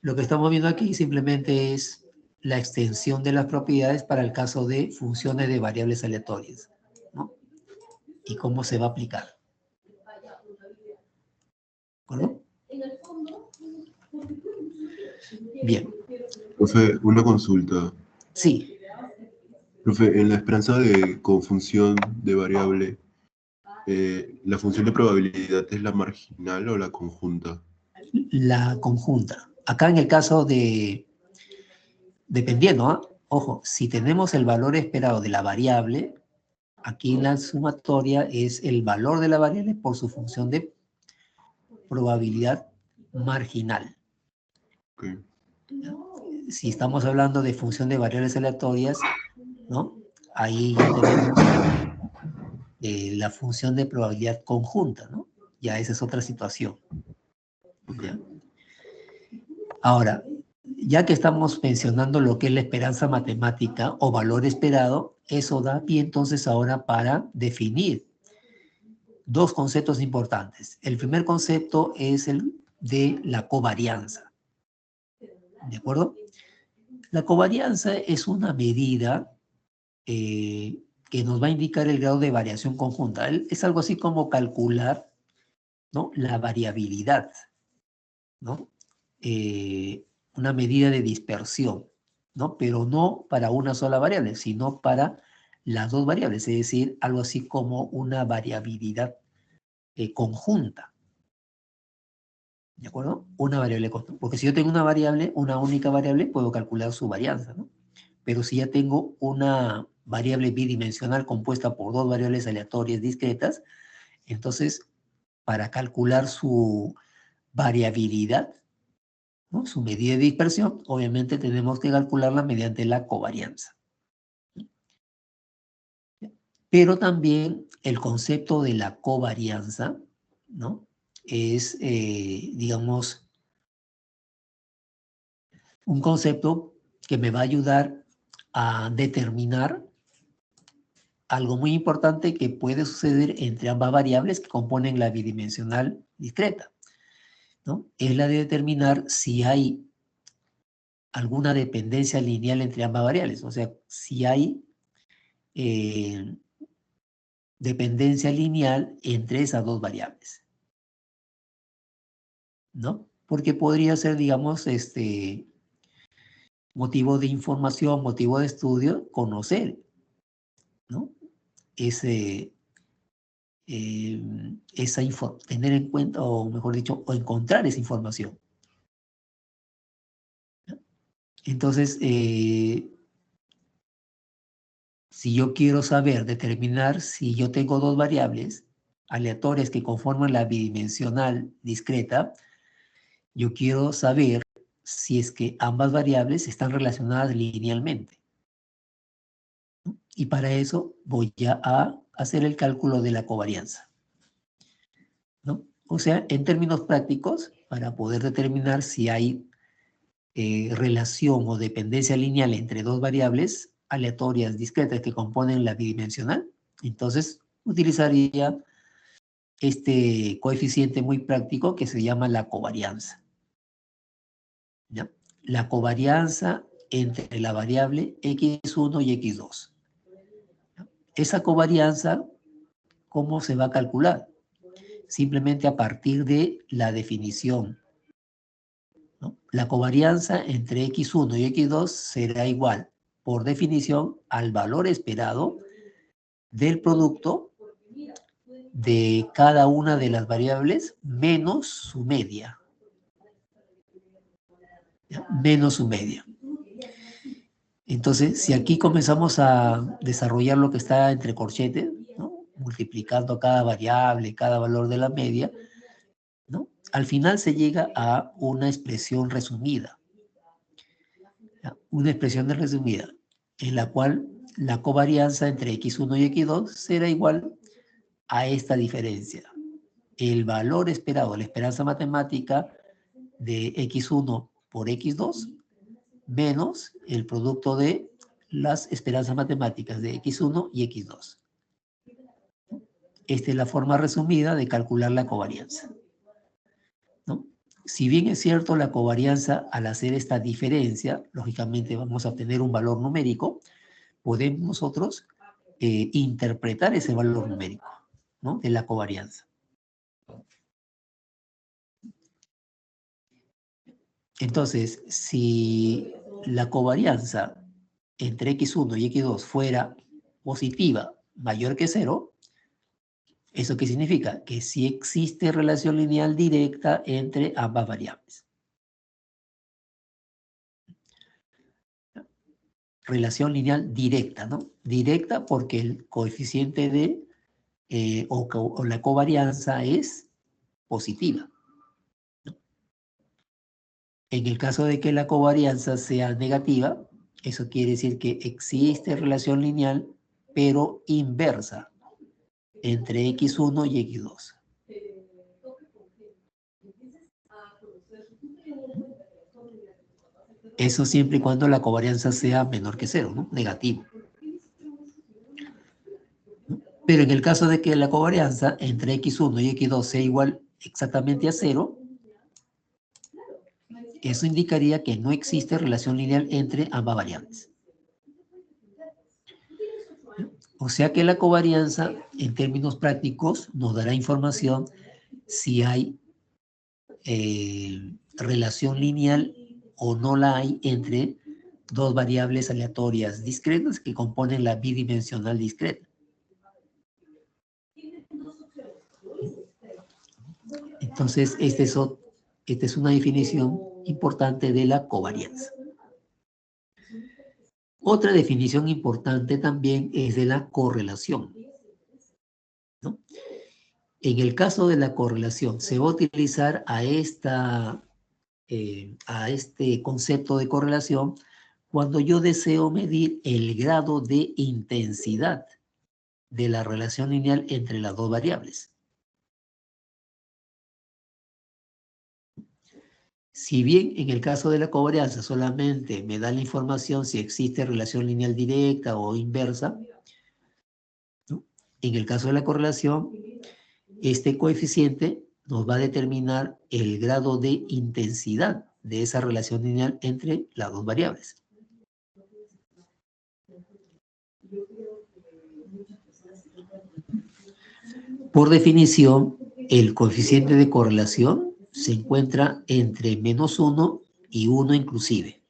Lo que estamos viendo aquí simplemente es la extensión de las propiedades para el caso de funciones de variables aleatorias, ¿no? Y cómo se va a aplicar. ¿De acuerdo? Bien. Profe, una consulta. Sí. Profe, en la esperanza de confunción de variable, ¿la función de probabilidad es la marginal o la conjunta? La conjunta. Acá en el caso de, dependiendo, ¿eh? Ojo, si tenemos el valor esperado de la variable, aquí la sumatoria es el valor de la variable por su función de probabilidad marginal. Okay. Si estamos hablando de función de variables aleatorias, ¿no? Ahí ya tenemos la función de probabilidad conjunta, ¿no? Ya esa es otra situación. ¿Ya? Ahora, ya que estamos mencionando lo que es la esperanza matemática o valor esperado, eso da pie entonces ahora para definir dos conceptos importantes. El primer concepto es el de la covarianza. ¿De acuerdo? La covarianza es una medida que nos va a indicar el grado de variación conjunta. Es algo así como calcular, ¿no? La variabilidad, ¿no? Una medida de dispersión, ¿no? Pero no para una sola variable, sino para las dos variables, es decir, algo así como una variabilidad conjunta. ¿De acuerdo? Una variable conjunta. Porque si yo tengo una variable, una única variable, puedo calcular su varianza, ¿no? Pero si ya tengo una variable bidimensional compuesta por dos variables aleatorias discretas, entonces, para calcular su variabilidad, ¿no? Su medida de dispersión, obviamente tenemos que calcularla mediante la covarianza. Pero también el concepto de la covarianza, ¿no? Es, digamos, un concepto que me va a ayudar a determinar algo muy importante que puede suceder entre ambas variables que componen la bidimensional discreta, ¿no? Es la de determinar si hay alguna dependencia lineal entre ambas variables, o sea, si hay dependencia lineal entre esas dos variables, ¿no? Porque podría ser, digamos, motivo de información, motivo de estudio, conocer, ¿no? Tener en cuenta, o mejor dicho, o encontrar esa información. Entonces, si yo quiero saber, determinar si yo tengo dos variables aleatorias que conforman la bidimensional discreta, yo quiero saber si es que ambas variables están relacionadas linealmente. Y para eso voy a hacer el cálculo de la covarianza, ¿no? O sea, en términos prácticos, para poder determinar si hay relación o dependencia lineal entre dos variables aleatorias discretas que componen la bidimensional, entonces utilizaría este coeficiente muy práctico que se llama la covarianza, ¿ya? La covarianza entre la variable x1 y x2. Esa covarianza, ¿cómo se va a calcular? Simplemente a partir de la definición, ¿no? La covarianza entre x1 y x2 será igual, por definición, al valor esperado del producto de cada una de las variables menos su media. ¿Ya? Menos su media. Entonces, si aquí comenzamos a desarrollar lo que está entre corchetes, ¿no? Multiplicando cada variable, cada valor de la media, ¿no? Al final se llega a una expresión resumida. ¿Ya? Una expresión resumida, en la cual la covarianza entre x1 y x2 será igual a esta diferencia. El valor esperado, la esperanza matemática de x1 por x2, menos el producto de las esperanzas matemáticas de x1 y x2. Esta es la forma resumida de calcular la covarianza, ¿no? Si bien es cierto, la covarianza, al hacer esta diferencia, lógicamente vamos a obtener un valor numérico, podemos nosotros interpretar ese valor numérico, ¿no? De la covarianza. Entonces, si la covarianza entre x1 y x2 fuera positiva, mayor que 0, ¿eso qué significa? Que sí existe relación lineal directa entre ambas variables. Relación lineal directa, ¿no? Directa porque el coeficiente de, o la covarianza es positiva, ¿no? En el caso de que la covarianza sea negativa, eso quiere decir que existe relación lineal, pero inversa, entre x1 y x2. Eso siempre y cuando la covarianza sea menor que 0, ¿no? Negativo. Pero en el caso de que la covarianza entre x1 y x2 sea igual exactamente a 0, eso indicaría que no existe relación lineal entre ambas variables. O sea que la covarianza, en términos prácticos, nos dará información si hay relación lineal o no la hay entre dos variables aleatorias discretas que componen la bidimensional discreta. Entonces, esta es una definición importante de la covarianza. Otra definición importante también es de la correlación, ¿no? En el caso de la correlación, se va a utilizar a este concepto de correlación cuando yo deseo medir el grado de intensidad de la relación lineal entre las dos variables. Si bien en el caso de la covarianza solamente me da la información si existe relación lineal directa o inversa, ¿no? En el caso de la correlación, este coeficiente nos va a determinar el grado de intensidad de esa relación lineal entre las dos variables. Por definición, el coeficiente de correlación se encuentra entre -1 y 1 inclusive.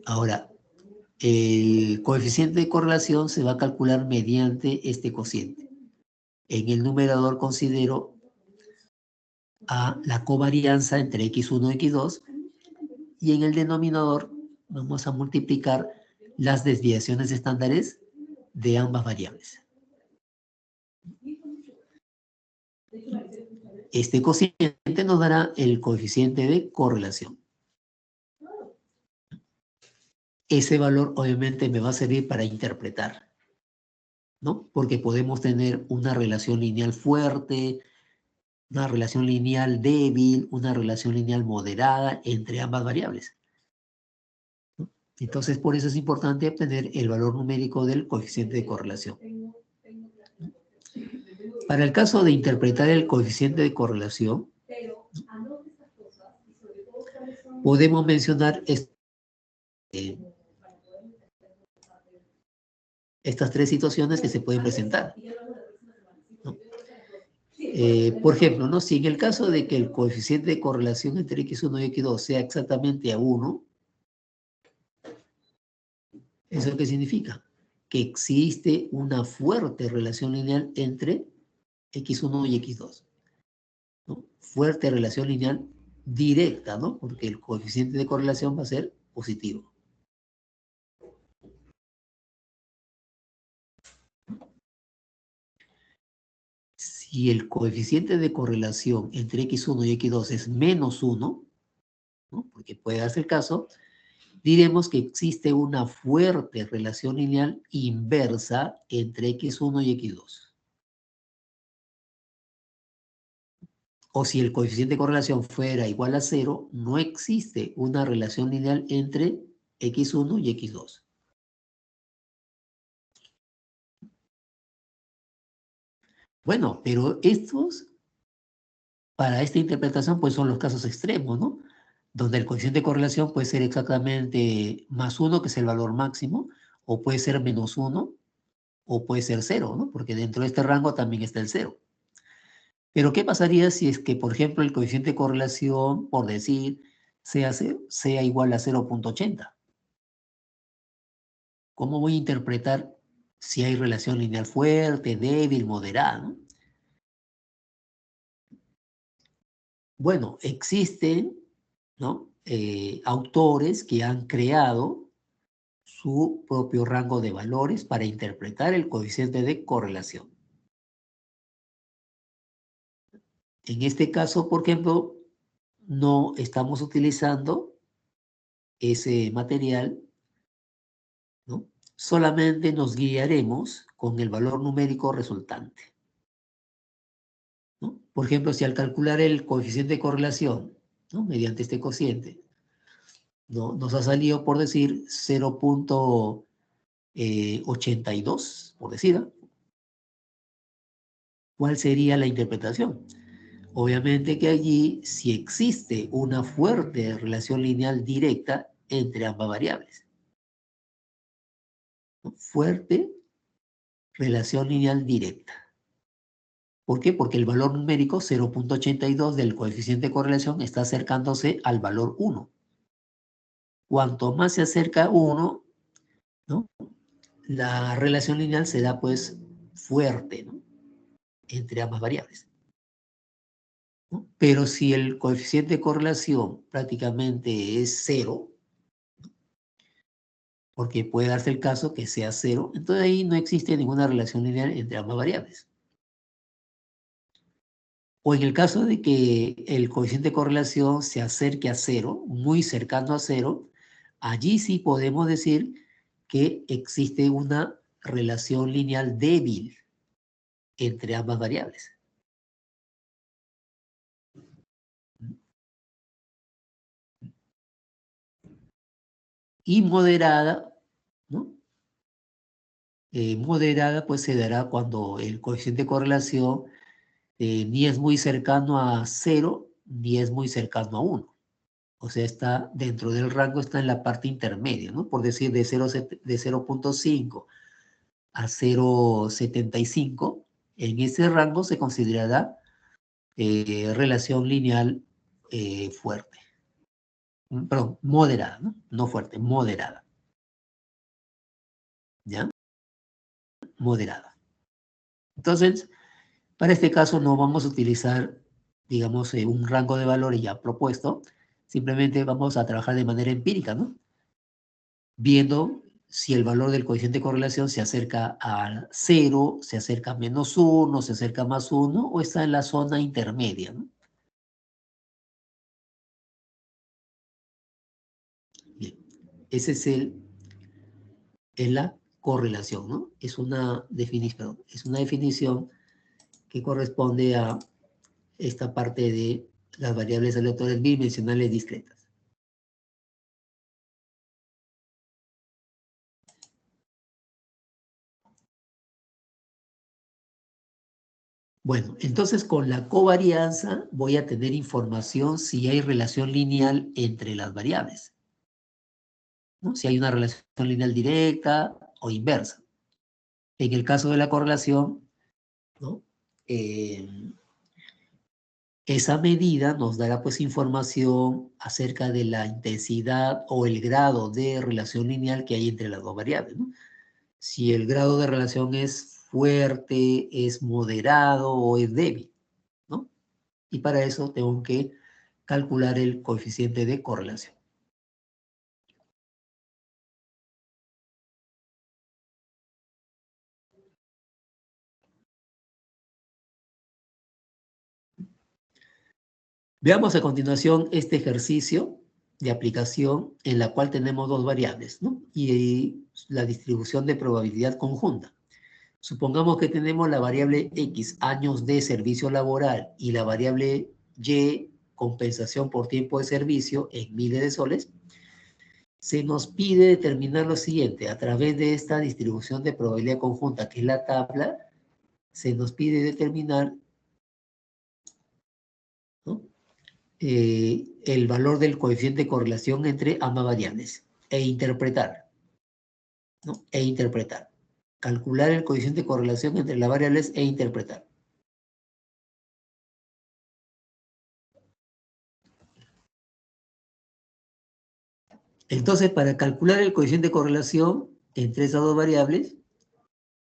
Ahora, el coeficiente de correlación se va a calcular mediante este cociente. En el numerador considero a la covarianza entre x1 y x2 y en el denominador vamos a multiplicar las desviaciones estándares de ambas variables. Este cociente nos dará el coeficiente de correlación. Ese valor obviamente me va a servir para interpretar, ¿no? Porque podemos tener una relación lineal fuerte, una relación lineal débil, una relación lineal moderada entre ambas variables, ¿no? Entonces, por eso es importante obtener el valor numérico del coeficiente de correlación. Para el caso de interpretar el coeficiente de correlación, podemos mencionar estas tres situaciones que se pueden presentar, ¿no? Por ejemplo, ¿no? Si en el caso de que el coeficiente de correlación entre x1 y x2 sea exactamente a 1, ¿eso qué significa? Que existe una fuerte relación lineal entre x1 y x2, ¿no? Fuerte relación lineal directa, ¿no? Porque el coeficiente de correlación va a ser positivo. Si el coeficiente de correlación entre x1 y x2 es -1, ¿no? Porque puede darse el caso, diremos que existe una fuerte relación lineal inversa entre x1 y x2. O si el coeficiente de correlación fuera igual a 0, no existe una relación lineal entre x1 y x2. Bueno, pero estos, para esta interpretación, pues son los casos extremos, ¿no? Donde el coeficiente de correlación puede ser exactamente +1, que es el valor máximo, o puede ser -1, o puede ser 0, ¿no? Porque dentro de este rango también está el 0. Pero, ¿qué pasaría si es que, por ejemplo, el coeficiente de correlación, por decir, sea igual a 0.80? ¿Cómo voy a interpretar si hay relación lineal fuerte, débil, moderada, ¿no? Bueno, existen, ¿no? Autores que han creado su propio rango de valores para interpretar el coeficiente de correlación. En este caso, por ejemplo, no estamos utilizando ese material, ¿no? Solamente nos guiaremos con el valor numérico resultante, ¿no? Por ejemplo, si al calcular el coeficiente de correlación, ¿no? Mediante este cociente, ¿no? Nos ha salido, por decir, 0.82, por decir, ¿no? ¿Cuál sería la interpretación? Obviamente que allí sí existe una fuerte relación lineal directa entre ambas variables. Fuerte relación lineal directa. ¿Por qué? Porque el valor numérico 0.82 del coeficiente de correlación está acercándose al valor 1. Cuanto más se acerca a 1, ¿no? La relación lineal será pues fuerte, ¿no? Entre ambas variables, ¿no? Pero si el coeficiente de correlación prácticamente es 0, porque puede darse el caso que sea 0, entonces ahí no existe ninguna relación lineal entre ambas variables. O en el caso de que el coeficiente de correlación se acerque a cero, muy cercano a cero, allí sí podemos decir que existe una relación lineal débil entre ambas variables. Y moderada, ¿no? Moderada pues se dará cuando el coeficiente de correlación ni es muy cercano a 0, ni es muy cercano a 1. O sea, está dentro del rango, está en la parte intermedia, ¿no? Por decir, de 0.5 a 0.75, en ese rango se considerará relación lineal fuerte. Perdón, moderada, ¿no? No fuerte, moderada. ¿Ya? Moderada. Entonces, para este caso no vamos a utilizar, digamos, un rango de valores ya propuesto, simplemente vamos a trabajar de manera empírica, ¿no? Viendo si el valor del coeficiente de correlación se acerca a 0, se acerca a -1, se acerca a +1 o está en la zona intermedia, ¿no? Bien, ese es la correlación, ¿no? Es una definición que corresponde a esta parte de las variables aleatorias bidimensionales discretas. Bueno, entonces con la covarianza voy a tener información si hay relación lineal entre las variables, ¿no? Si hay una relación lineal directa o inversa. En el caso de la correlación, ¿no? Esa medida nos dará pues información acerca de la intensidad o el grado de relación lineal que hay entre las dos variables, ¿no? Si el grado de relación es fuerte, es moderado o es débil, ¿no? Y para eso tengo que calcular el coeficiente de correlación. Veamos a continuación este ejercicio de aplicación en la cual tenemos dos variables, ¿no? Y la distribución de probabilidad conjunta. Supongamos que tenemos la variable X, años de servicio laboral, y la variable Y, compensación por tiempo de servicio, en miles de soles. Se nos pide determinar lo siguiente: a través de esta distribución de probabilidad conjunta, que es la tabla, se nos pide determinar, ¿no? El valor del coeficiente de correlación entre ambas variables e interpretar, ¿no? Calcular el coeficiente de correlación entre las variables e interpretar. Entonces, para calcular el coeficiente de correlación entre esas dos variables,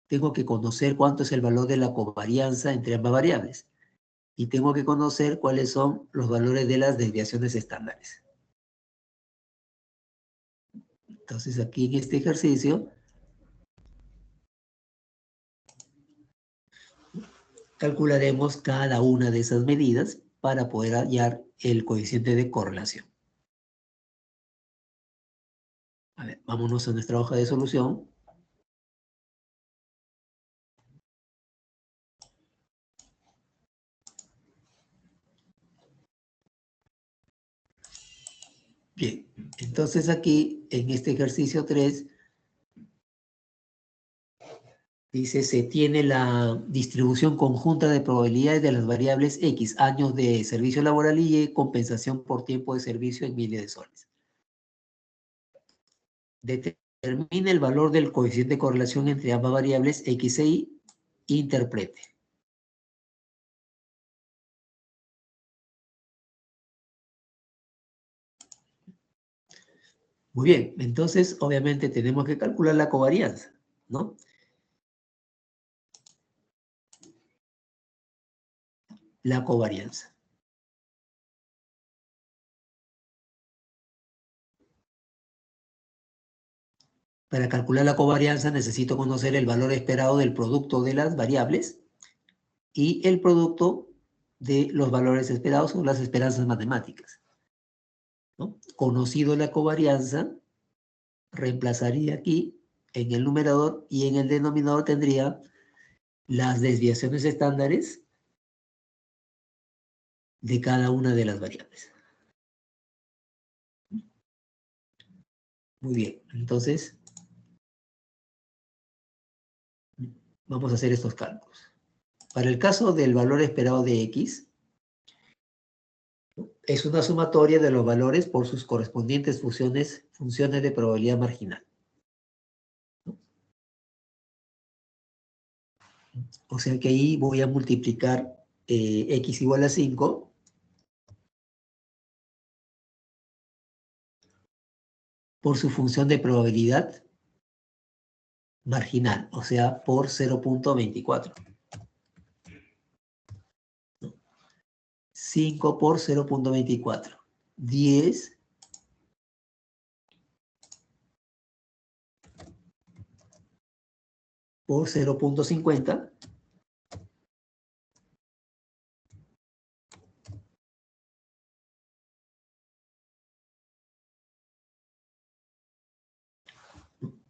tengo que conocer cuánto es el valor de la covarianza entre ambas variables. Y tengo que conocer cuáles son los valores de las desviaciones estándares. Entonces, aquí en este ejercicio, calcularemos cada una de esas medidas para poder hallar el coeficiente de correlación. A ver, vámonos a nuestra hoja de solución. Bien, entonces aquí en este ejercicio 3 dice: se tiene la distribución conjunta de probabilidades de las variables X, años de servicio laboral, y Y, compensación por tiempo de servicio, en miles de soles. Determine el valor del coeficiente de correlación entre ambas variables X e Y. Interprete. Muy bien, entonces obviamente tenemos que calcular la covarianza, ¿no? La covarianza. Para calcular la covarianza necesito conocer el valor esperado del producto de las variables y el producto de los valores esperados o las esperanzas matemáticas, ¿no? Conocido la covarianza, reemplazaría aquí en el numerador y en el denominador tendría las desviaciones estándares de cada una de las variables. Muy bien, entonces vamos a hacer estos cálculos. Para el caso del valor esperado de X, es una sumatoria de los valores por sus correspondientes funciones de probabilidad marginal. O sea que ahí voy a multiplicar X igual a 5 por su función de probabilidad marginal, o sea, por 0.24. 5 por 0.24. 10 por 0.50.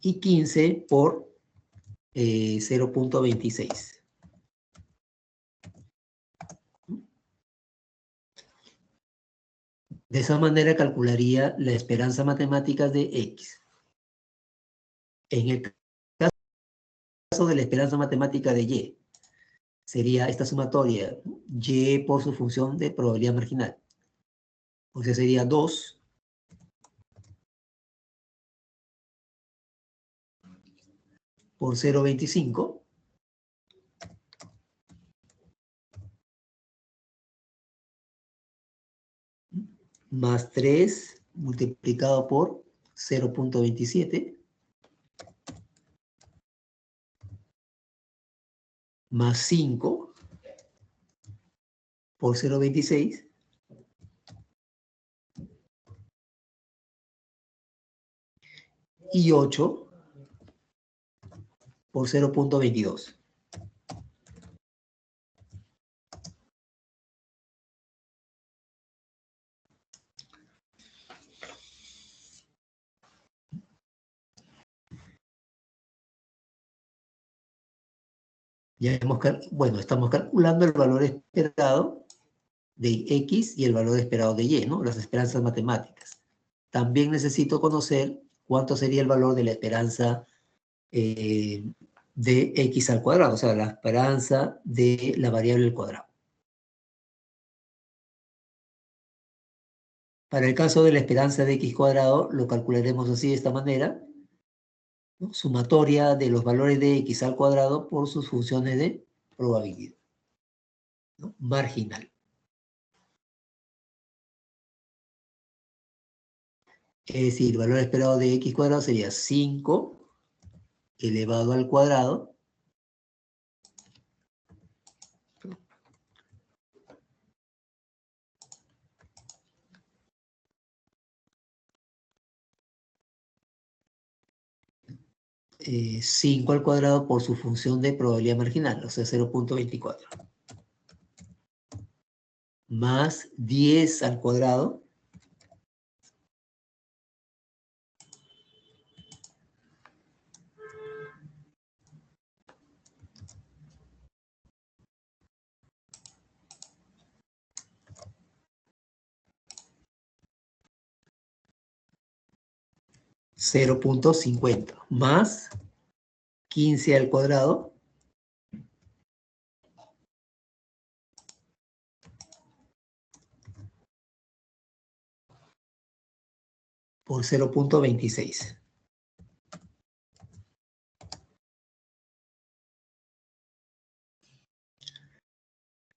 Y 15 por 0.26. De esa manera calcularía la esperanza matemática de X. En el caso de la esperanza matemática de Y, sería esta sumatoria, Y por su función de probabilidad marginal. O sea, sería 2 por 0.25 más 3 multiplicado por 0.27 más 5 por 0.26 y 8 por 0.22. Ya bueno, estamos calculando el valor esperado de X y el valor esperado de Y, ¿no? Las esperanzas matemáticas. También necesito conocer cuánto sería el valor de la esperanza de X al cuadrado, o sea, la esperanza de la variable al cuadrado. Para el caso de la esperanza de X cuadrado, lo calcularemos así de esta manera, ¿no? Sumatoria de los valores de X al cuadrado por sus funciones de probabilidad, ¿no? Marginal. Es decir, el valor esperado de X cuadrado sería 5 elevado al cuadrado eh, 5 al cuadrado por su función de probabilidad marginal, o sea, 0.24. Más 10 al cuadrado (0.50) más 15 al cuadrado por 0.26.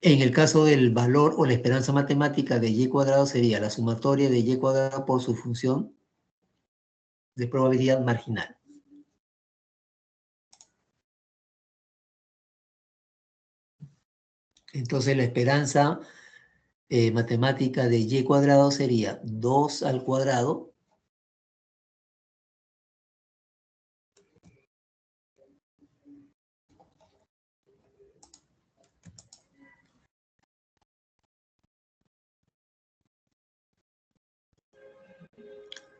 En el caso del valor o la esperanza matemática de Y cuadrado sería la sumatoria de Y cuadrado por su función de probabilidad marginal. Entonces la esperanza matemática de Y cuadrado sería 2 al cuadrado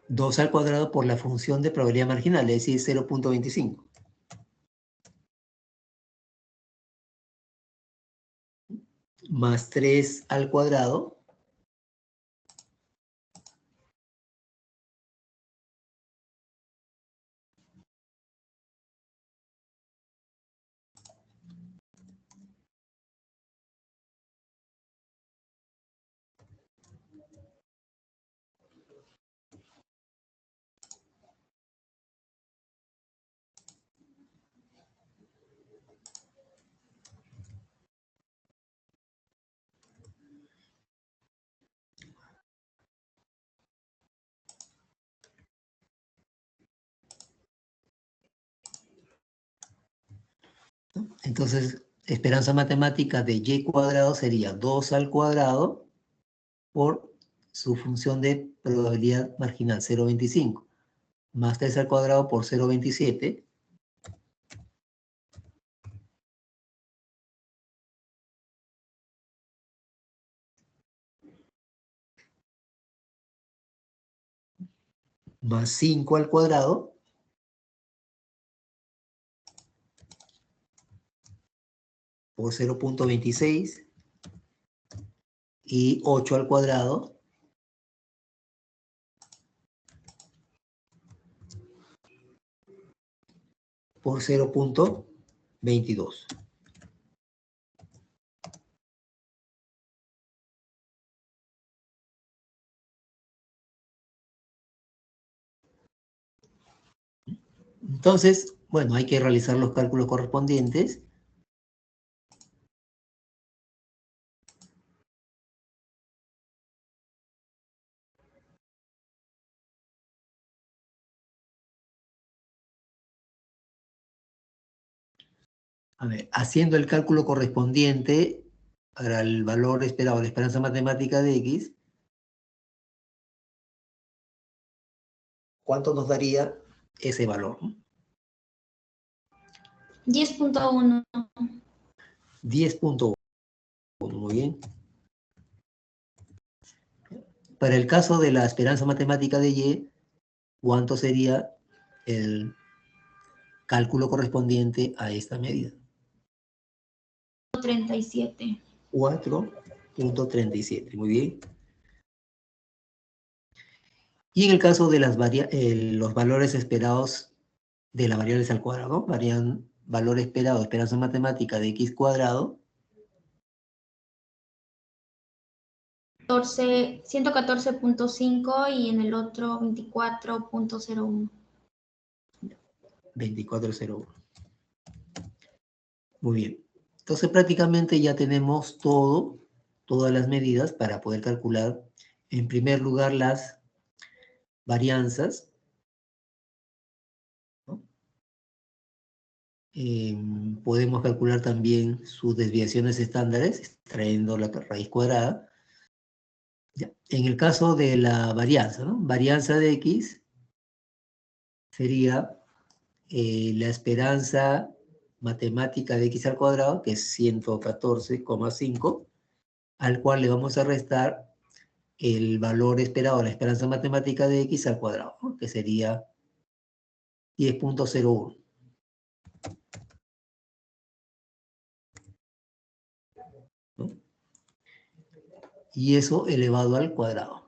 2 al cuadrado por la función de probabilidad marginal, es decir, 0.25. Más 3 al cuadrado Entonces, esperanza matemática de y cuadrado sería 2 al cuadrado por su función de probabilidad marginal, 0.25, más 3 al cuadrado por 0.27, más 5 al cuadrado por 0.26 y 8 al cuadrado por 0.22. Entonces, bueno, hay que realizar los cálculos correspondientes. A ver, haciendo el cálculo correspondiente para el valor esperado, la esperanza matemática de X, ¿cuánto nos daría ese valor? 10.1. 10.1, muy bien. Para el caso de la esperanza matemática de Y, ¿cuánto sería el cálculo correspondiente a esta medida? 37. 4.37, muy bien. Y en el caso de los valores esperados de las variables al cuadrado, varían valor esperado, esperanza matemática de X cuadrado, 114.5 y en el otro 24.01. 24.01. Muy bien. Entonces prácticamente ya tenemos todas las medidas para poder calcular, en primer lugar, las varianzas, ¿no? Podemos calcular también sus desviaciones estándares, extrayendo la raíz cuadrada. Ya. En el caso de la varianza, ¿no? Varianza de X sería la esperanza matemática de X al cuadrado, que es 114,5, al cual le vamos a restar el valor esperado, la esperanza matemática de X al cuadrado, ¿no? Que sería 10.01. ¿No? Y eso elevado al cuadrado.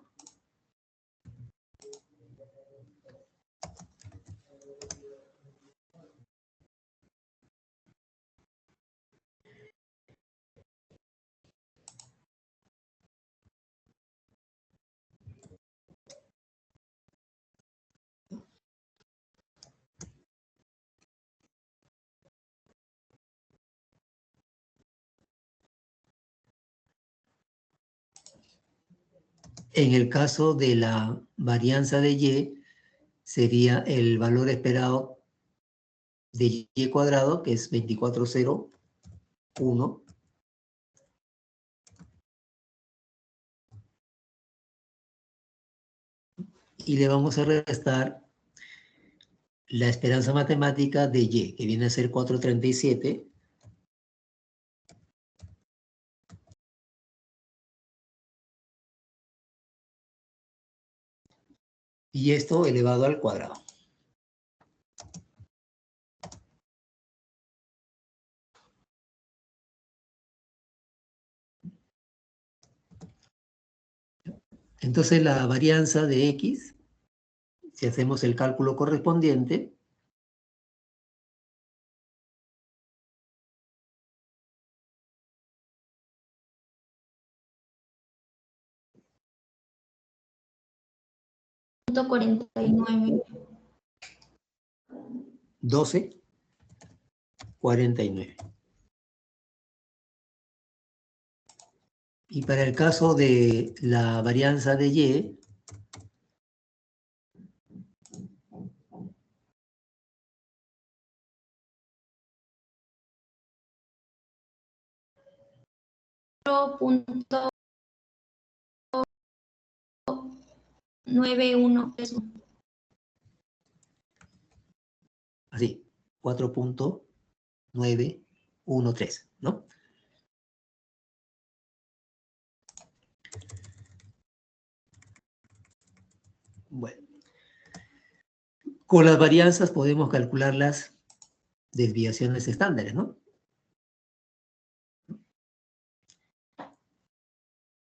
En el caso de la varianza de Y, sería el valor esperado de Y cuadrado, que es 24.01, y le vamos a restar la esperanza matemática de Y, que viene a ser 437, Y esto elevado al cuadrado. Entonces la varianza de X, si hacemos el cálculo correspondiente, .49. 12,49. Y para el caso de la varianza de Y, .91 pesos. así, 4,913, ¿no? Bueno, con las varianzas podemos calcular las desviaciones estándares, ¿no?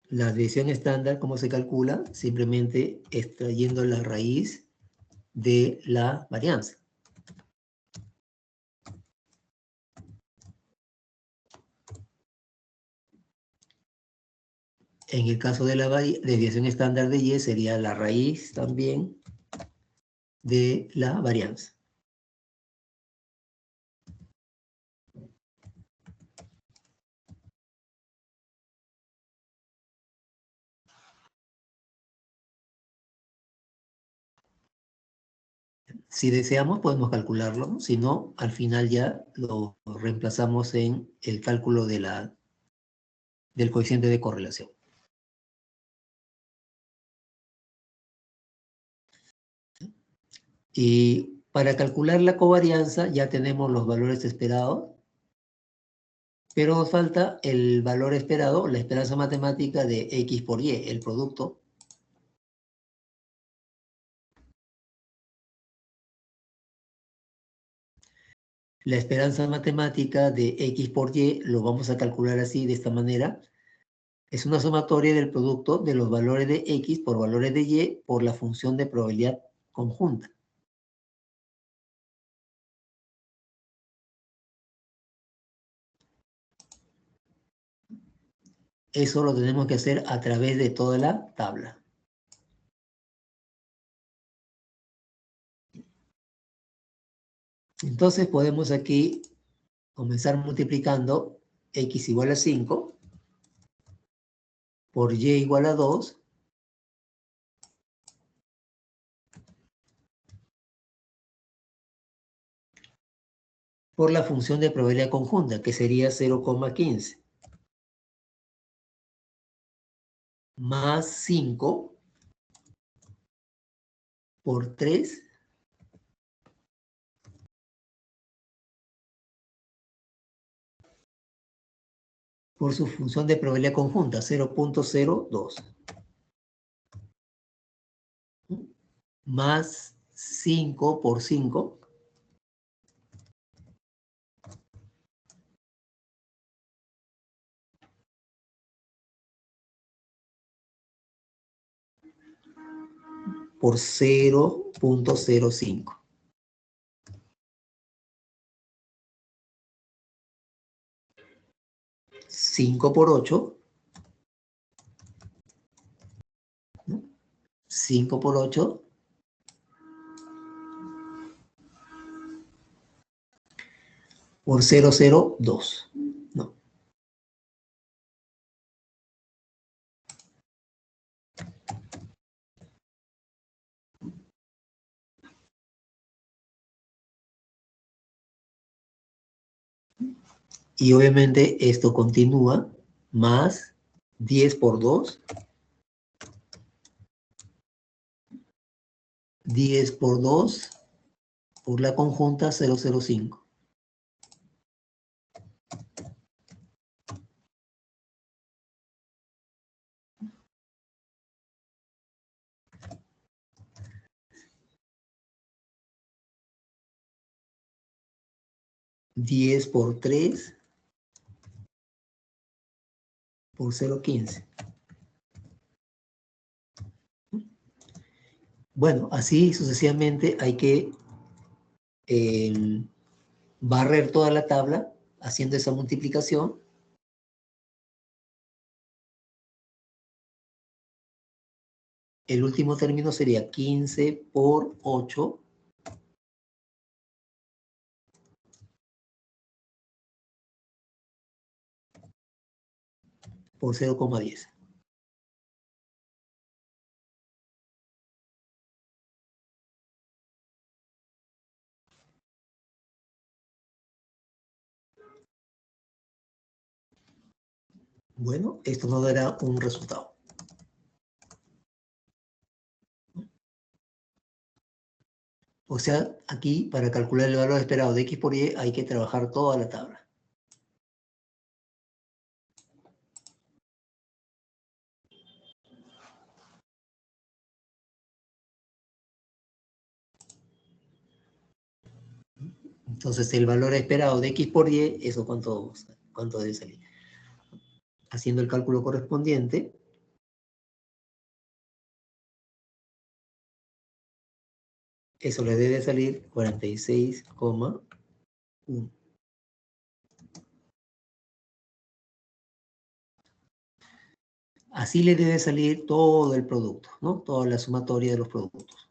La desviación estándar, ¿cómo se calcula? Simplemente extrayendo la raíz de la varianza. En el caso de la desviación estándar de Y sería la raíz también de la varianza. Si deseamos, podemos calcularlo, ¿no? Si no, al final ya lo reemplazamos en el cálculo de del coeficiente de correlación. Y para calcular la covarianza ya tenemos los valores esperados, pero nos falta el valor esperado, la esperanza matemática de X por Y, el producto. La esperanza matemática de X por Y lo vamos a calcular así, de esta manera. Es una sumatoria del producto de los valores de X por valores de Y por la función de probabilidad conjunta. Eso lo tenemos que hacer a través de toda la tabla. Entonces podemos aquí comenzar multiplicando X igual a 5 por Y igual a 2 por la función de probabilidad conjunta, que sería 0,15 más 5 por 3 por su función de probabilidad conjunta, 0,02 más 5 por 5 por 0,05. Cinco por 8, 5 por 8, por 0,02, ¿no? Y obviamente esto continúa, más 10 por 2, 10 por 2, por la conjunta 0,05. 10 por 3 por 0,15. Bueno, así sucesivamente hay que barrer toda la tabla haciendo esa multiplicación. El último término sería 15 por 8 por 0,10. Bueno, esto nos dará un resultado. O sea, aquí para calcular el valor esperado de x por y hay que trabajar toda la tabla. Entonces el valor esperado de x por y, ¿eso cuánto debe salir? Haciendo el cálculo correspondiente, eso le debe salir 46,1. Así le debe salir todo el producto, ¿no? Toda la sumatoria de los productos.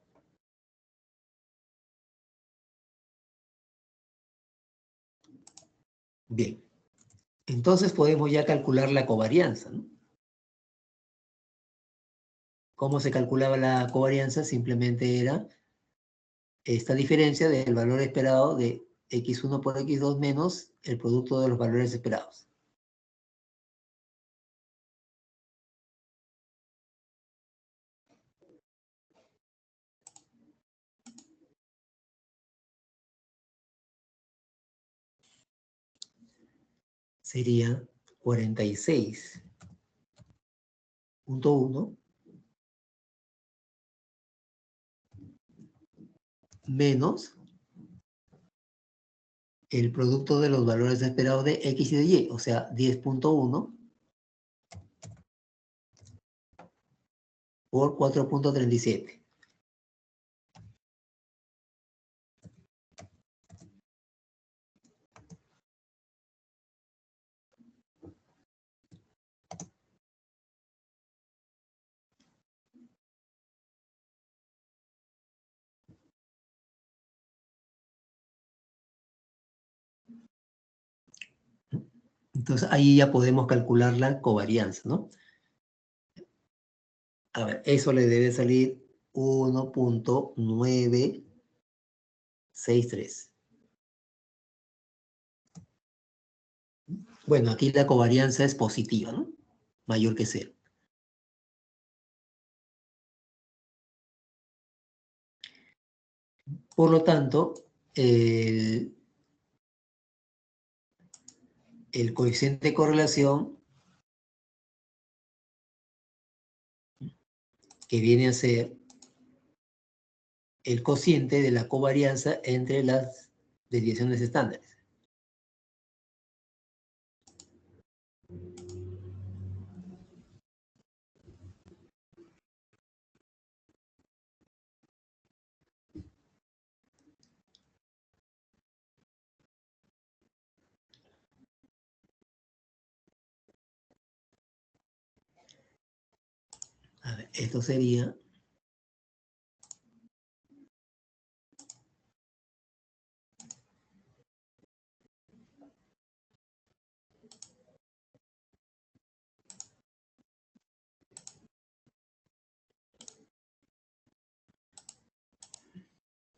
Bien. Entonces podemos ya calcular la covarianza, ¿no? ¿Cómo se calculaba la covarianza? Simplemente era esta diferencia del valor esperado de x1 por x2 menos el producto de los valores esperados. Sería 46,1 menos el producto de los valores esperados de x y de y, o sea, 10,1 por 4,37. Entonces ahí ya podemos calcular la covarianza, ¿no? A ver, eso le debe salir 1,963. Bueno, aquí la covarianza es positiva, ¿no? Mayor que 0. Por lo tanto, el coeficiente de correlación, que viene a ser el cociente de la covarianza entre las desviaciones estándares. A ver, esto sería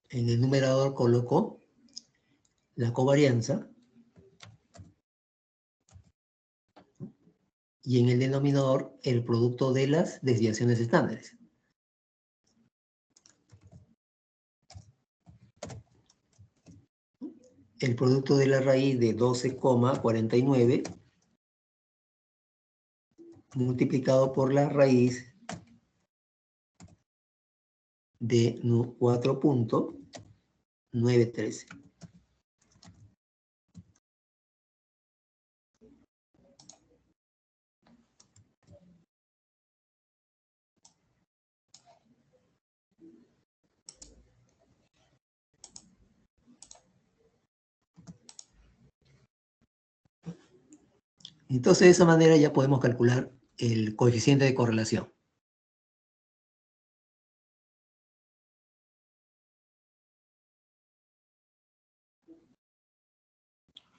en el numerador coloco la covarianza y en el denominador el producto de las desviaciones estándares. El producto de la raíz de 12,49 multiplicado por la raíz de 4,913. Entonces, de esa manera ya podemos calcular el coeficiente de correlación.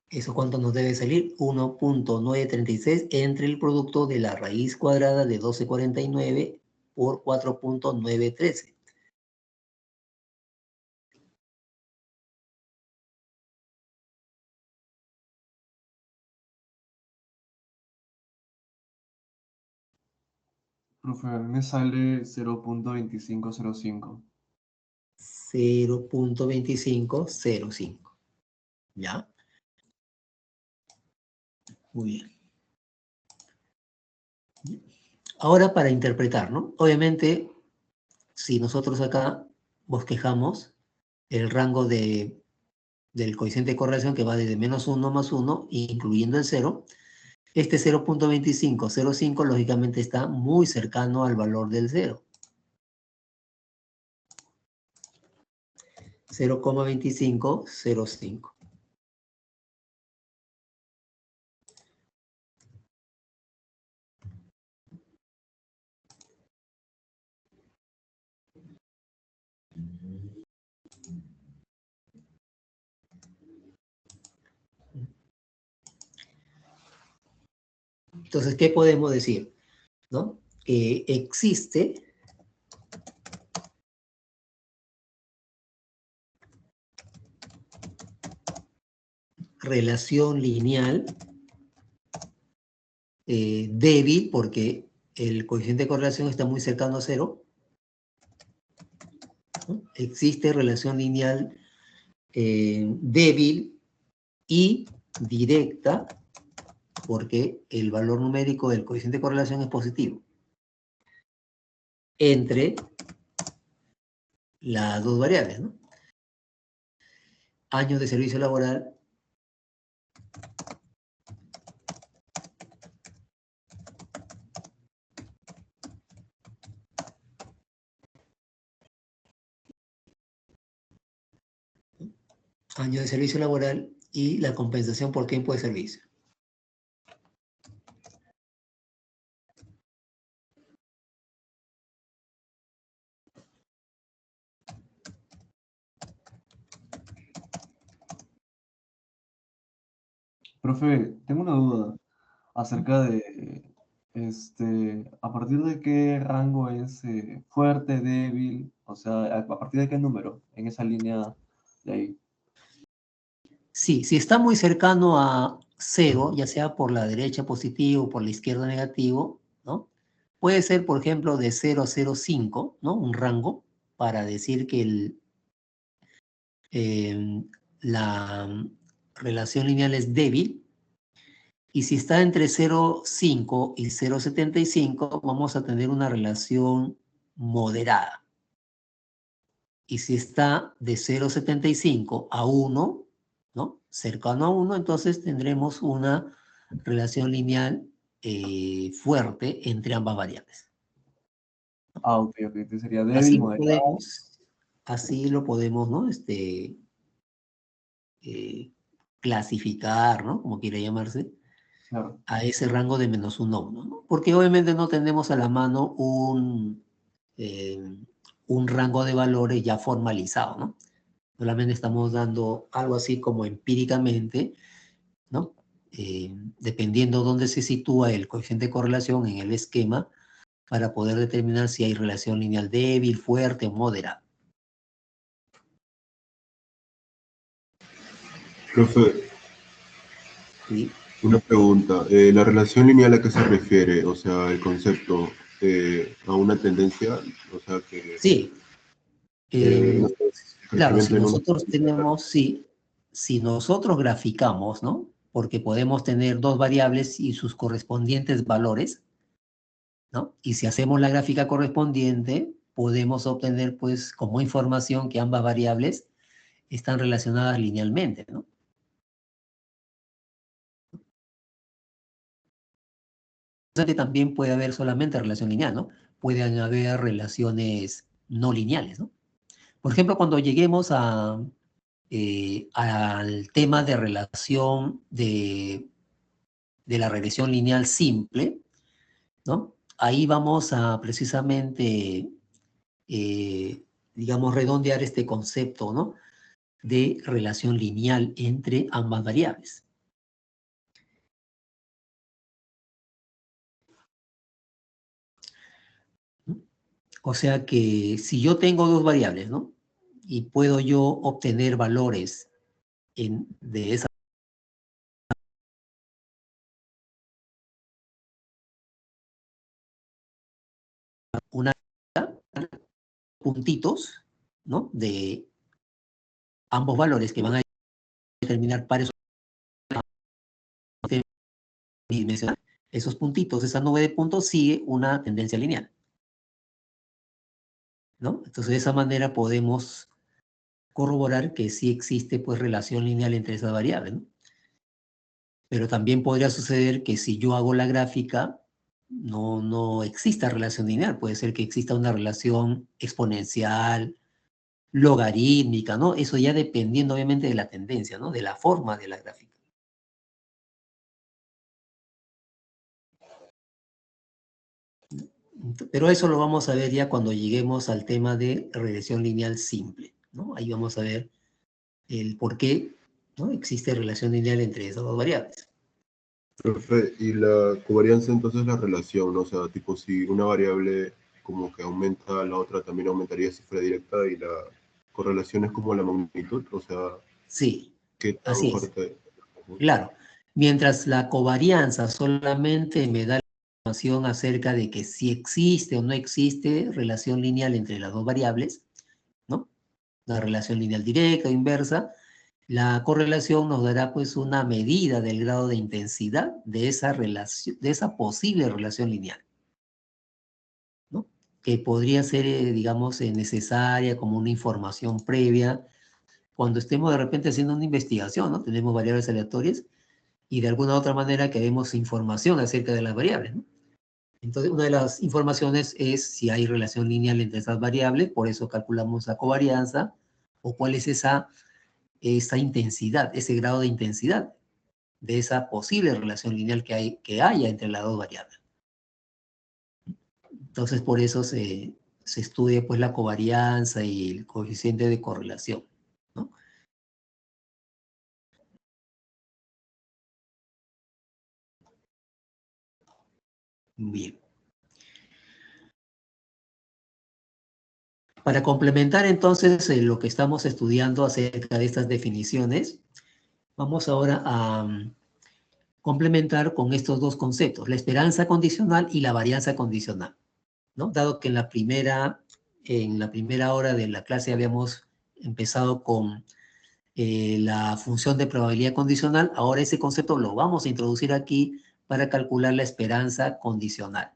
¿Eso cuánto nos debe salir? 1.936 entre el producto de la raíz cuadrada de 1249 por 4.913. Profe, a mí me sale 0.2505. 0.2505. ¿Ya? Muy bien. Ahora para interpretar, ¿no? Obviamente, si nosotros acá bosquejamos el rango del coeficiente de correlación que va desde -1 más 1, incluyendo el 0, este 0.2505 lógicamente está muy cercano al valor del 0. 0.2505. Entonces, ¿qué podemos decir? ¿No? Existe relación lineal débil porque el coeficiente de correlación está muy cercano a 0. ¿No? Existe relación lineal débil y directa porque el valor numérico del coeficiente de correlación es positivo entre las dos variables, ¿no? Años de servicio laboral y la compensación por tiempo de servicio. Profe, tengo una duda acerca de, a partir de qué rango es fuerte, débil, o sea, a partir de qué número en esa línea de ahí. Sí, si está muy cercano a 0, ya sea por la derecha positivo o por la izquierda negativo, ¿no? Puede ser, por ejemplo, de 0 a 0,5, ¿no? Un rango para decir que la relación lineal es débil. Y si está entre 0,5 y 0,75, vamos a tener una relación moderada. Y si está de 0,75 a 1, ¿no? Cercano a 1, entonces tendremos una relación lineal fuerte entre ambas variables. Ah, ok, entonces sería débil, moderado. Así lo podemos, ¿no? Clasificar, ¿no? Como quiera llamarse, Claro. a ese rango de -1 a 1, ¿no? Porque obviamente no tenemos a la mano un rango de valores ya formalizado, ¿no? Solamente estamos dando algo así como empíricamente, ¿no? Dependiendo dónde se sitúa el coeficiente de correlación en el esquema para poder determinar si hay relación lineal débil, fuerte o moderada. Profe, ¿Sí? una pregunta. ¿La relación lineal a qué se refiere? O sea, el concepto a una tendencia, o sea que Sí. no sé, el Claro, si crecimiento en una nosotros tenemos, si nosotros graficamos, ¿no? Porque podemos tener dos variables y sus correspondientes valores, ¿no? Y si hacemos la gráfica correspondiente, podemos obtener, pues, como información que ambas variables están relacionadas linealmente, ¿no? También puede haber solamente relación lineal, ¿no? Pueden haber relaciones no lineales, ¿no? Por ejemplo, cuando lleguemos al tema de relación de de la regresión lineal simple, ¿no? Ahí vamos a precisamente, digamos, redondear este concepto, ¿no?, de relación lineal entre ambas variables. O sea que si yo tengo dos variables, ¿no?, y puedo yo obtener valores de esa una puntitos, ¿no?, de ambos valores que van a determinar pares bidimensionales. Esos puntitos, esa nube de puntos sigue una tendencia lineal, ¿no? Entonces de esa manera podemos corroborar que sí existe pues relación lineal entre esas variables, ¿no? Pero también podría suceder que si yo hago la gráfica, no exista relación lineal. Puede ser que exista una relación exponencial, logarítmica, ¿no? Eso ya dependiendo obviamente de la tendencia, ¿no?, de la forma de la gráfica. Pero eso lo vamos a ver ya cuando lleguemos al tema de regresión lineal simple, ¿no? Ahí vamos a ver el por qué, ¿no?, existe relación lineal entre esas dos variables. Profe, y la covarianza entonces es la relación, ¿no? O sea, tipo si una variable como que aumenta, la otra también aumentaría si fuera directa, y la correlación es como la magnitud, o sea, Sí, ¿qué tan así es. fuerte? Claro, mientras la covarianza solamente me da la información acerca de que si existe o no existe relación lineal entre las dos variables, ¿no?, una relación lineal directa o inversa, la correlación nos dará pues una medida del grado de intensidad de esa relación, de esa posible relación lineal, ¿no?, que podría ser, digamos, necesaria como una información previa cuando estemos de repente haciendo una investigación, ¿no? Tenemos variables aleatorias y de alguna u otra manera queremos información acerca de las variables, ¿no? Entonces, una de las informaciones es si hay relación lineal entre esas variables, por eso calculamos la covarianza, o cuál es esa intensidad, ese grado de intensidad de esa posible relación lineal que haya entre las dos variables. Entonces, por eso se estudia pues la covarianza y el coeficiente de correlación, ¿no? Bien. Para complementar entonces lo que estamos estudiando acerca de estas definiciones, vamos ahora a complementar con estos dos conceptos, la esperanza condicional y la varianza condicional, ¿no? Dado que en la primera hora de la clase habíamos empezado con la función de probabilidad condicional, ahora ese concepto lo vamos a introducir aquí para calcular la esperanza condicional,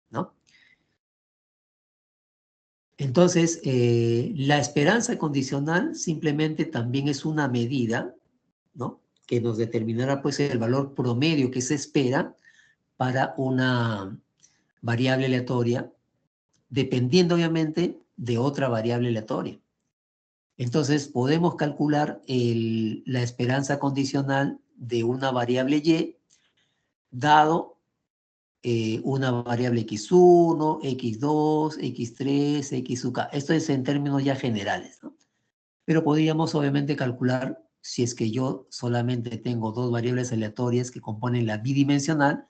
¿no? Entonces, la esperanza condicional simplemente también es una medida, ¿no?, que nos determinará pues el valor promedio que se espera para una variable aleatoria, dependiendo obviamente de otra variable aleatoria. Entonces, podemos calcular la esperanza condicional de una variable y, dado una variable x1, x2, x3, xuk. Esto es en términos ya generales, ¿no? Pero podríamos obviamente calcular, si es que yo solamente tengo dos variables aleatorias que componen la bidimensional,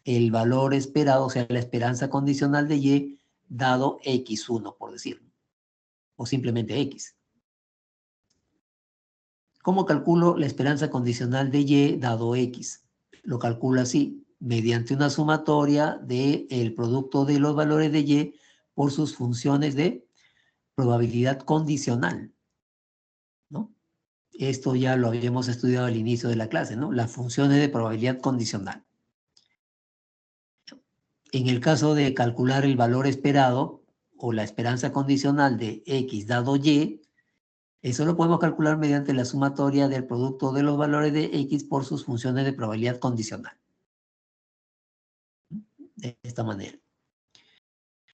el valor esperado, o sea, la esperanza condicional de y, dado x1, por decirlo, o simplemente x. ¿Cómo calculo la esperanza condicional de y dado x? Lo calculo así, mediante una sumatoria del producto de los valores de y por sus funciones de probabilidad condicional, ¿no? Esto ya lo habíamos estudiado al inicio de la clase, ¿no? Las funciones de probabilidad condicional. En el caso de calcular el valor esperado o la esperanza condicional de x dado y, eso lo podemos calcular mediante la sumatoria del producto de los valores de x por sus funciones de probabilidad condicional. De esta manera.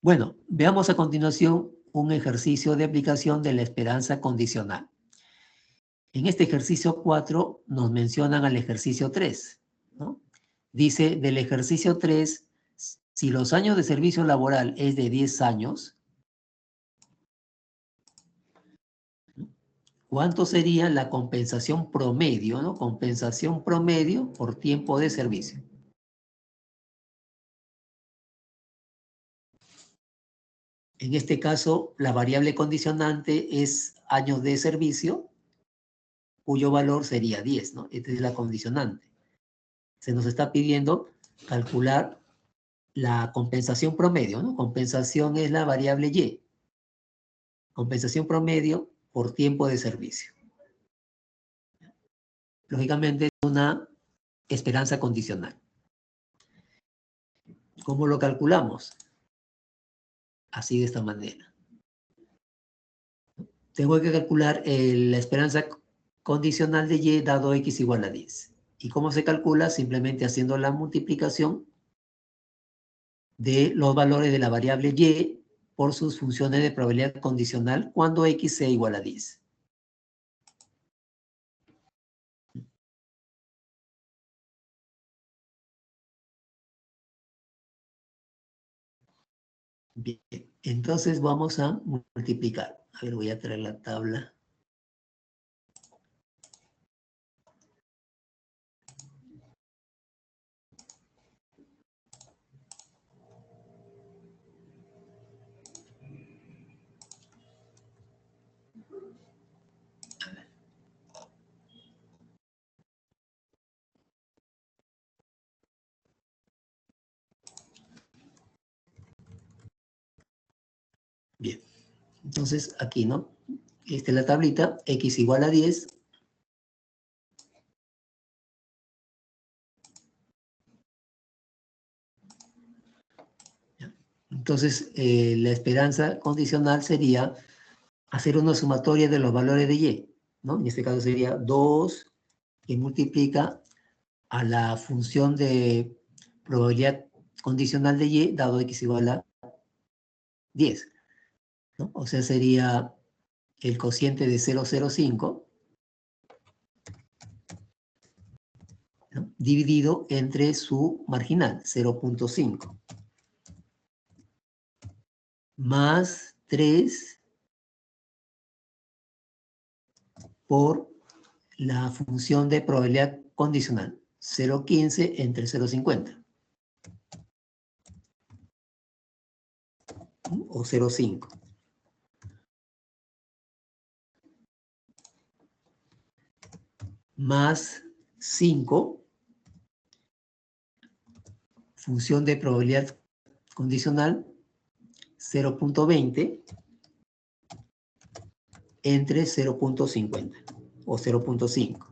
Bueno, veamos a continuación un ejercicio de aplicación de la esperanza condicional. En este ejercicio 4 nos mencionan al ejercicio 3, ¿no? Dice, del ejercicio 3, si los años de servicio laboral es de 10 años, ¿cuánto sería la compensación promedio, ¿no? Compensación promedio por tiempo de servicio. En este caso, la variable condicionante es años de servicio, cuyo valor sería 10, ¿no? Esta es la condicionante. Se nos está pidiendo calcular la compensación promedio, ¿no? Compensación es la variable Y. Compensación promedio por tiempo de servicio. Lógicamente, es una esperanza condicional. ¿Cómo lo calculamos? Así, de esta manera. Tengo que calcular la esperanza condicional de Y dado X igual a 10. ¿Y cómo se calcula? Simplemente haciendo la multiplicación de los valores de la variable Y por sus funciones de probabilidad condicional cuando X sea igual a 10. Bien, entonces vamos a multiplicar. A ver, voy a traer la tabla. Bien, entonces aquí, ¿no? Esta es la tablita, X igual a 10. Entonces, la esperanza condicional sería hacer una sumatoria de los valores de Y, ¿no? En este caso sería 2 que multiplica a la función de probabilidad condicional de Y dado X igual a 10, ¿no? O sea, sería el cociente de 0,05, ¿no? Dividido entre su marginal, 0,5, más 3 por la función de probabilidad condicional, 0,15 entre 0,50, o 0,5. Más 5, función de probabilidad condicional, 0,20 entre 0,50 o 0,5.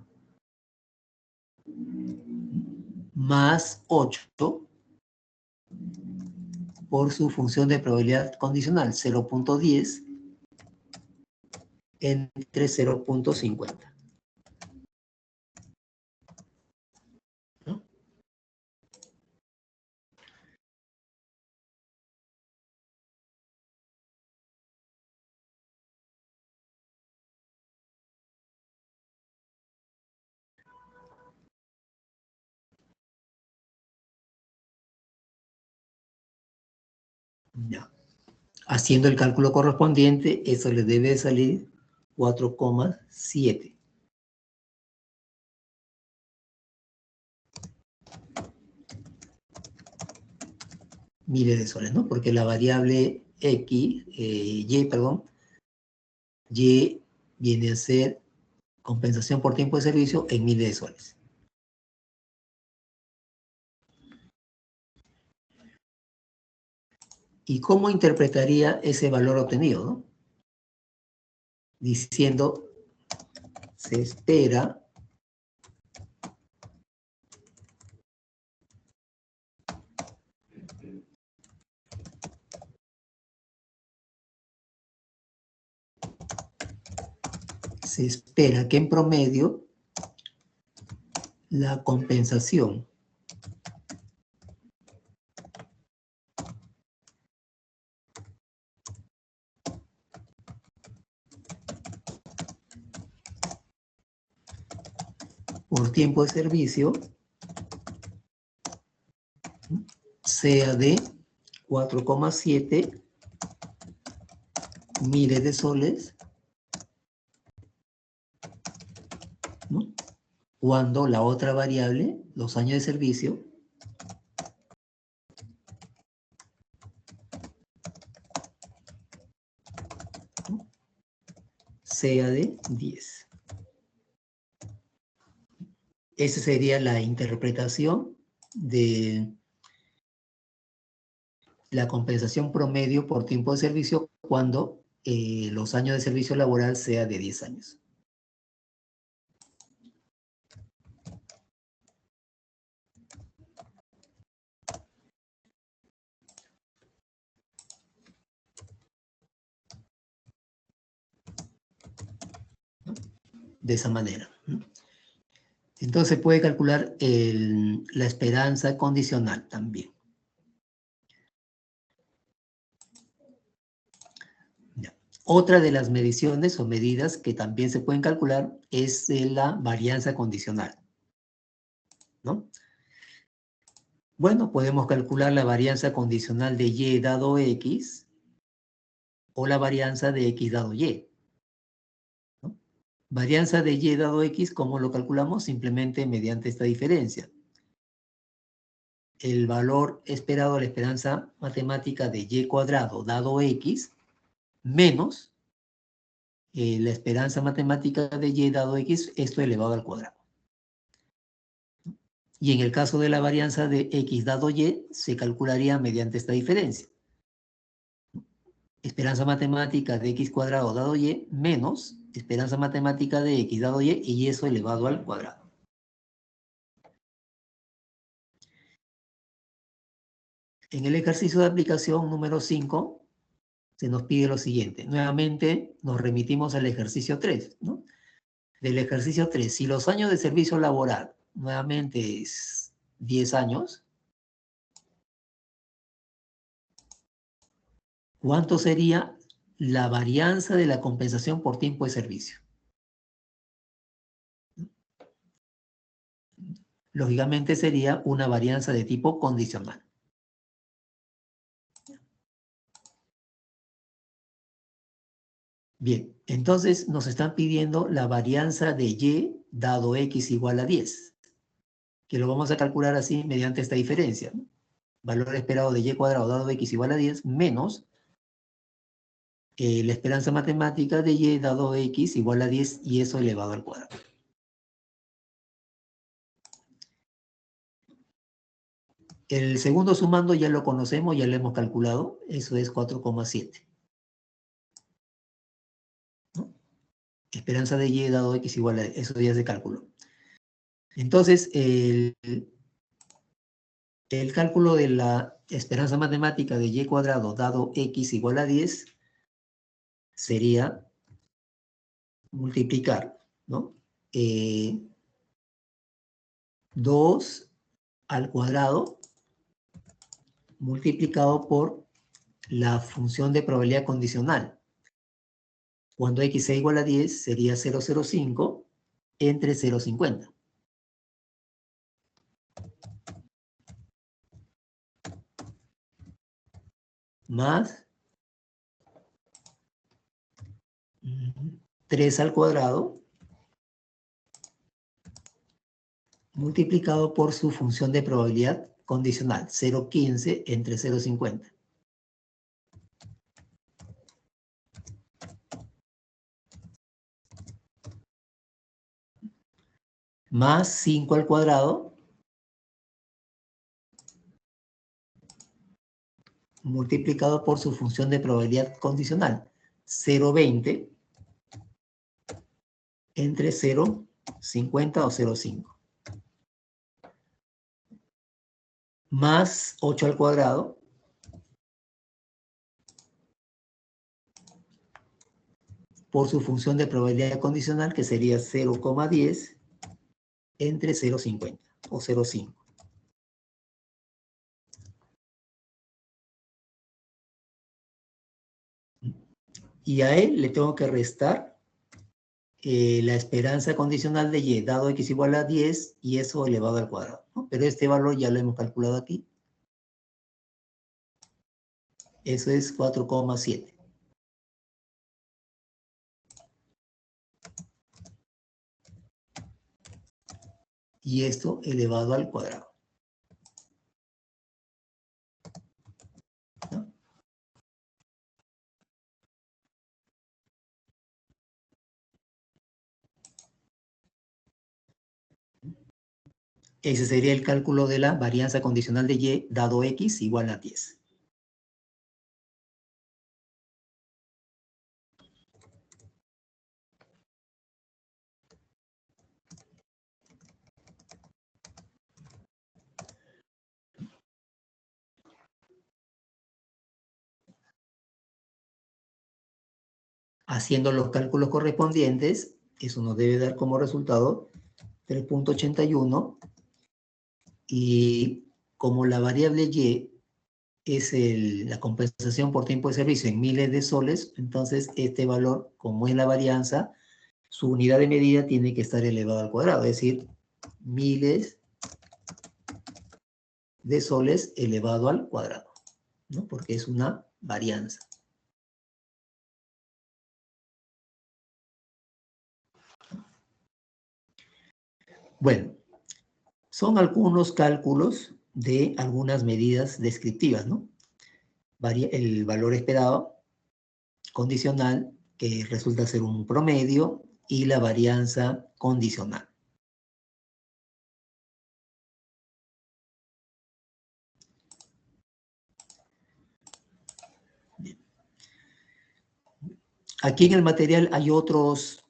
Más 8 por su función de probabilidad condicional, 0,10 entre 0,50. ¿No? Ya. Haciendo el cálculo correspondiente, eso le debe salir 4,7. Miles de soles, ¿no? Porque la variable Y viene a ser compensación por tiempo de servicio en miles de soles. ¿Y cómo interpretaría ese valor obtenido, no? Diciendo, se espera que en promedio la compensación por tiempo de servicio sea de 4,7 miles de soles, ¿no? Cuando la otra variable, los años de servicio, ¿no?, sea de 10. Esa sería la interpretación de la compensación promedio por tiempo de servicio cuando los años de servicio laboral sea de 10 años. De esa manera. Entonces puede calcular la esperanza condicional también. Ya. Otra de las mediciones o medidas que también se pueden calcular es la varianza condicional, ¿no? Bueno, podemos calcular la varianza condicional de Y dado X o la varianza de X dado Y. Varianza de Y dado X, ¿cómo lo calculamos? Simplemente mediante esta diferencia. El valor esperado, la esperanza matemática de Y cuadrado dado X, menos la esperanza matemática de Y dado X, esto elevado al cuadrado. Y en el caso de la varianza de X dado Y, se calcularía mediante esta diferencia. Esperanza matemática de X cuadrado dado Y, menos esperanza matemática de X dado y eso elevado al cuadrado. En el ejercicio de aplicación número 5, se nos pide lo siguiente. Nuevamente nos remitimos al ejercicio 3, ¿no? Del ejercicio 3, si los años de servicio laboral nuevamente es 10 años, ¿cuánto sería la varianza de la compensación por tiempo de servicio? Lógicamente sería una varianza de tipo condicional. Bien, entonces nos están pidiendo la varianza de Y dado X igual a 10, que lo vamos a calcular así mediante esta diferencia, ¿no? Valor esperado de Y cuadrado dado X igual a 10 menos la esperanza matemática de Y dado X igual a 10 y eso elevado al cuadrado. El segundo sumando ya lo conocemos, ya lo hemos calculado, eso es 4,7. ¿No? Esperanza de Y dado X igual a, eso ya se calculó. Entonces, el cálculo de la esperanza matemática de Y cuadrado dado X igual a 10 sería multiplicar, ¿no? 2 al cuadrado multiplicado por la función de probabilidad condicional. Cuando X sea igual a 10 sería 0,05 entre 0,50. Más 3 al cuadrado multiplicado por su función de probabilidad condicional, 0,15 entre 0,50. Más 5 al cuadrado multiplicado por su función de probabilidad condicional, 0,20 entre 0,50 o 0,5. Más 8 al cuadrado por su función de probabilidad condicional, que sería 0,10 entre 0,50 o 0,5. Y a él le tengo que restar la esperanza condicional de Y dado X igual a 10 y eso elevado al cuadrado, ¿no? Pero este valor ya lo hemos calculado aquí. Eso es 4,7. Y esto elevado al cuadrado. ¿No? Ese sería el cálculo de la varianza condicional de y dado x igual a 10. Haciendo los cálculos correspondientes, eso nos debe dar como resultado 3,81, y como la variable y es la compensación por tiempo de servicio en miles de soles, entonces este valor, como es la varianza, su unidad de medida tiene que estar elevado al cuadrado, es decir, miles de soles elevado al cuadrado, ¿no? Porque es una varianza. Bueno, son algunos cálculos de algunas medidas descriptivas, ¿no? El valor esperado condicional, que resulta ser un promedio, y la varianza condicional. Bien. Aquí en el material hay otros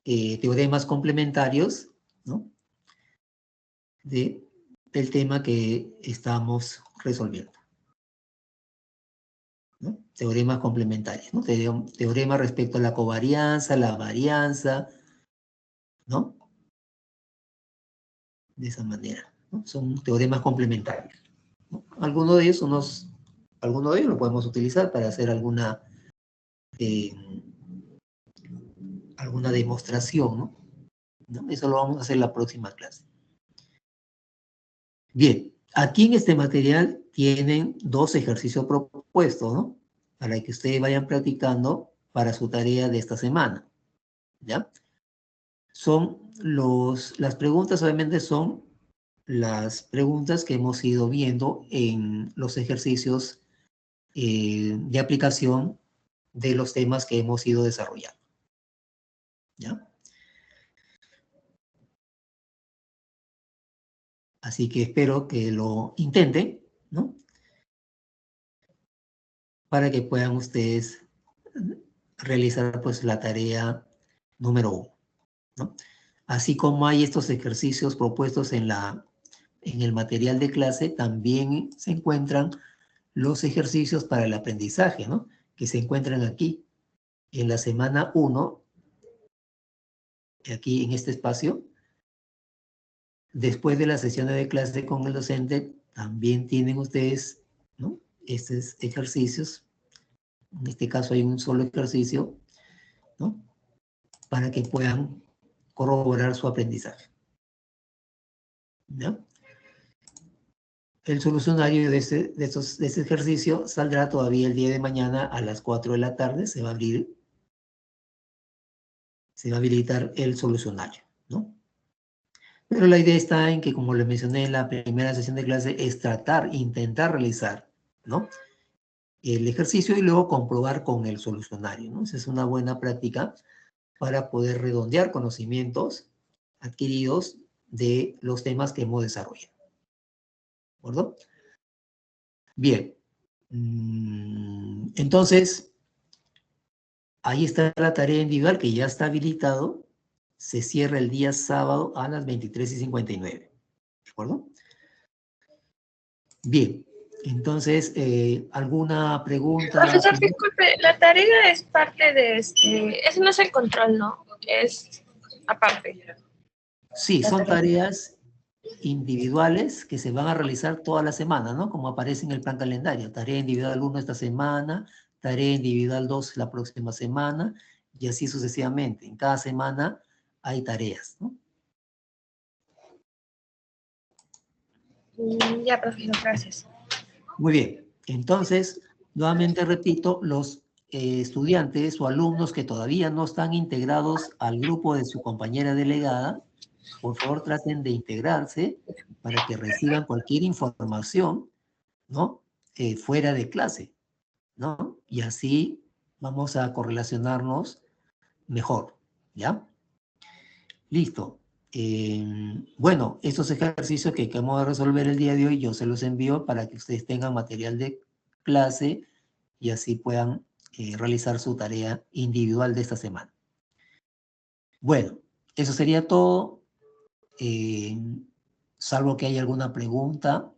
teoremas complementarios, ¿no? Del tema que estamos resolviendo, ¿no? Teoremas complementarios, ¿no? Teorema respecto a la covarianza, la varianza, ¿no? De esa manera, ¿no? Son teoremas complementarios, ¿no? Algunos de ellos lo podemos utilizar para hacer alguna demostración, ¿no? Eso lo vamos a hacer en la próxima clase. Bien, aquí en este material tienen 2 ejercicios propuestos, ¿no? Para que ustedes vayan practicando para su tarea de esta semana, ¿ya? Las preguntas obviamente son las preguntas que hemos ido viendo en los ejercicios de aplicación de los temas que hemos ido desarrollando, ¿ya? Así que espero que lo intenten, ¿no? Para que puedan ustedes realizar pues la tarea número 1, ¿no? Así como hay estos ejercicios propuestos en el material de clase, también se encuentran los ejercicios para el aprendizaje, ¿no? Que se encuentran aquí en la semana 1, aquí en este espacio. Después de las sesiones de clase con el docente, también tienen ustedes, ¿no? Estos ejercicios. En este caso hay un solo ejercicio, ¿no? Para que puedan corroborar su aprendizaje, ¿ya? El solucionario de ese ejercicio saldrá todavía el día de mañana a las 4 de la tarde. Se va a habilitar el solucionario, ¿no? Pero la idea está en que, como les mencioné en la primera sesión de clase, es intentar realizar, ¿no? El ejercicio y luego comprobar con el solucionario, ¿no? Esa es una buena práctica para poder redondear conocimientos adquiridos de los temas que hemos desarrollado. ¿De acuerdo? Bien. Entonces, ahí está la tarea individual que ya está habilitado. Se cierra el día sábado a las 23:59. ¿De acuerdo? Bien. Entonces, ¿alguna pregunta? Profesor, disculpe, la tarea es parte de ese no es el control, ¿no? Es aparte. Sí, son tareas individuales que se van a realizar toda la semana, ¿no? Como aparece en el plan calendario. Tarea individual 1 esta semana, tarea individual 2 la próxima semana, y así sucesivamente. En cada semana hay tareas, ¿no? Ya, profesor, gracias. Muy bien. Entonces, nuevamente repito, los estudiantes o alumnos que todavía no están integrados al grupo de su compañera delegada, por favor traten de integrarse para que reciban cualquier información, ¿no? Fuera de clase, ¿no? Y así vamos a correlacionarnos mejor, ¿ya? Listo. Bueno, estos ejercicios que acabamos de resolver el día de hoy, yo se los envío para que ustedes tengan material de clase y así puedan realizar su tarea individual de esta semana. Bueno, eso sería todo, salvo que haya alguna pregunta.